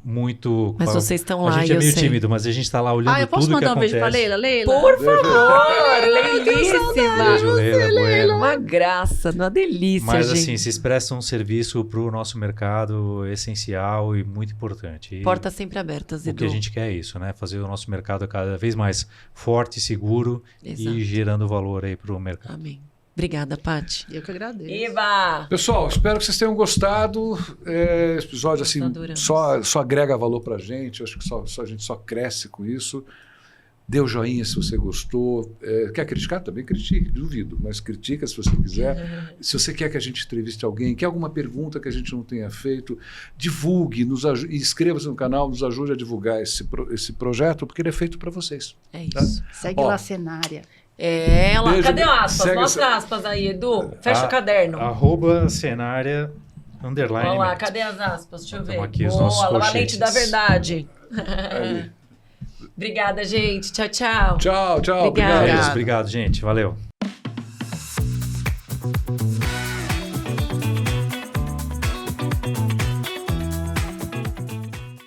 [SPEAKER 3] muito...
[SPEAKER 2] Mas vocês estão lá,
[SPEAKER 3] A gente é
[SPEAKER 2] eu
[SPEAKER 3] meio
[SPEAKER 2] sei.
[SPEAKER 3] tímido, mas a gente está lá olhando
[SPEAKER 4] Eu posso
[SPEAKER 3] tudo que
[SPEAKER 4] mandar um beijo
[SPEAKER 3] acontece.
[SPEAKER 4] pra Leila?
[SPEAKER 2] Por favor, Leilíssima.
[SPEAKER 3] Beijo, Leila, bueno.
[SPEAKER 2] Uma graça, uma delícia,
[SPEAKER 3] Mas
[SPEAKER 2] gente.
[SPEAKER 3] assim, vocês prestam um serviço para o nosso mercado essencial e muito importante. E
[SPEAKER 2] Portas sempre abertas,
[SPEAKER 3] o
[SPEAKER 2] Edu.
[SPEAKER 3] que a gente quer é isso, né? Fazer o nosso mercado cada vez mais forte, seguro
[SPEAKER 2] Exato.
[SPEAKER 3] e gerando valor aí para o mercado.
[SPEAKER 2] Amém. Obrigada, Paty.
[SPEAKER 4] Eu que agradeço.
[SPEAKER 2] Eba!
[SPEAKER 1] Pessoal, espero que vocês tenham gostado. Esse episódio assim,
[SPEAKER 2] Adoramos.
[SPEAKER 1] só agrega valor pra gente. Acho que a gente só cresce com isso. Dê o joinha se você gostou. Quer criticar? Também critique, duvido, mas critica se você quiser. Se você quer que a gente entreviste alguém, quer alguma pergunta que a gente não tenha feito, divulgue, inscreva-se no canal, nos ajude a divulgar esse projeto, porque ele é feito para vocês.
[SPEAKER 2] É isso.
[SPEAKER 4] Segue lá a Cenária.
[SPEAKER 2] Lá.
[SPEAKER 1] Beijo.
[SPEAKER 2] Cadê o aspas?
[SPEAKER 1] Segue
[SPEAKER 2] Mostra aspas aí, Edu. Fecha o caderno.
[SPEAKER 3] @cenária _.
[SPEAKER 2] Vamos lá, cadê as aspas? Deixa eu ver.
[SPEAKER 3] Então, aqui os nossos
[SPEAKER 2] Boa,
[SPEAKER 3] colchetes.
[SPEAKER 2] valente da verdade.
[SPEAKER 1] Ali.
[SPEAKER 2] Obrigada, gente. Tchau, tchau.
[SPEAKER 1] Tchau, tchau.
[SPEAKER 2] Obrigada.
[SPEAKER 1] Obrigado.
[SPEAKER 3] Obrigado, gente. Valeu.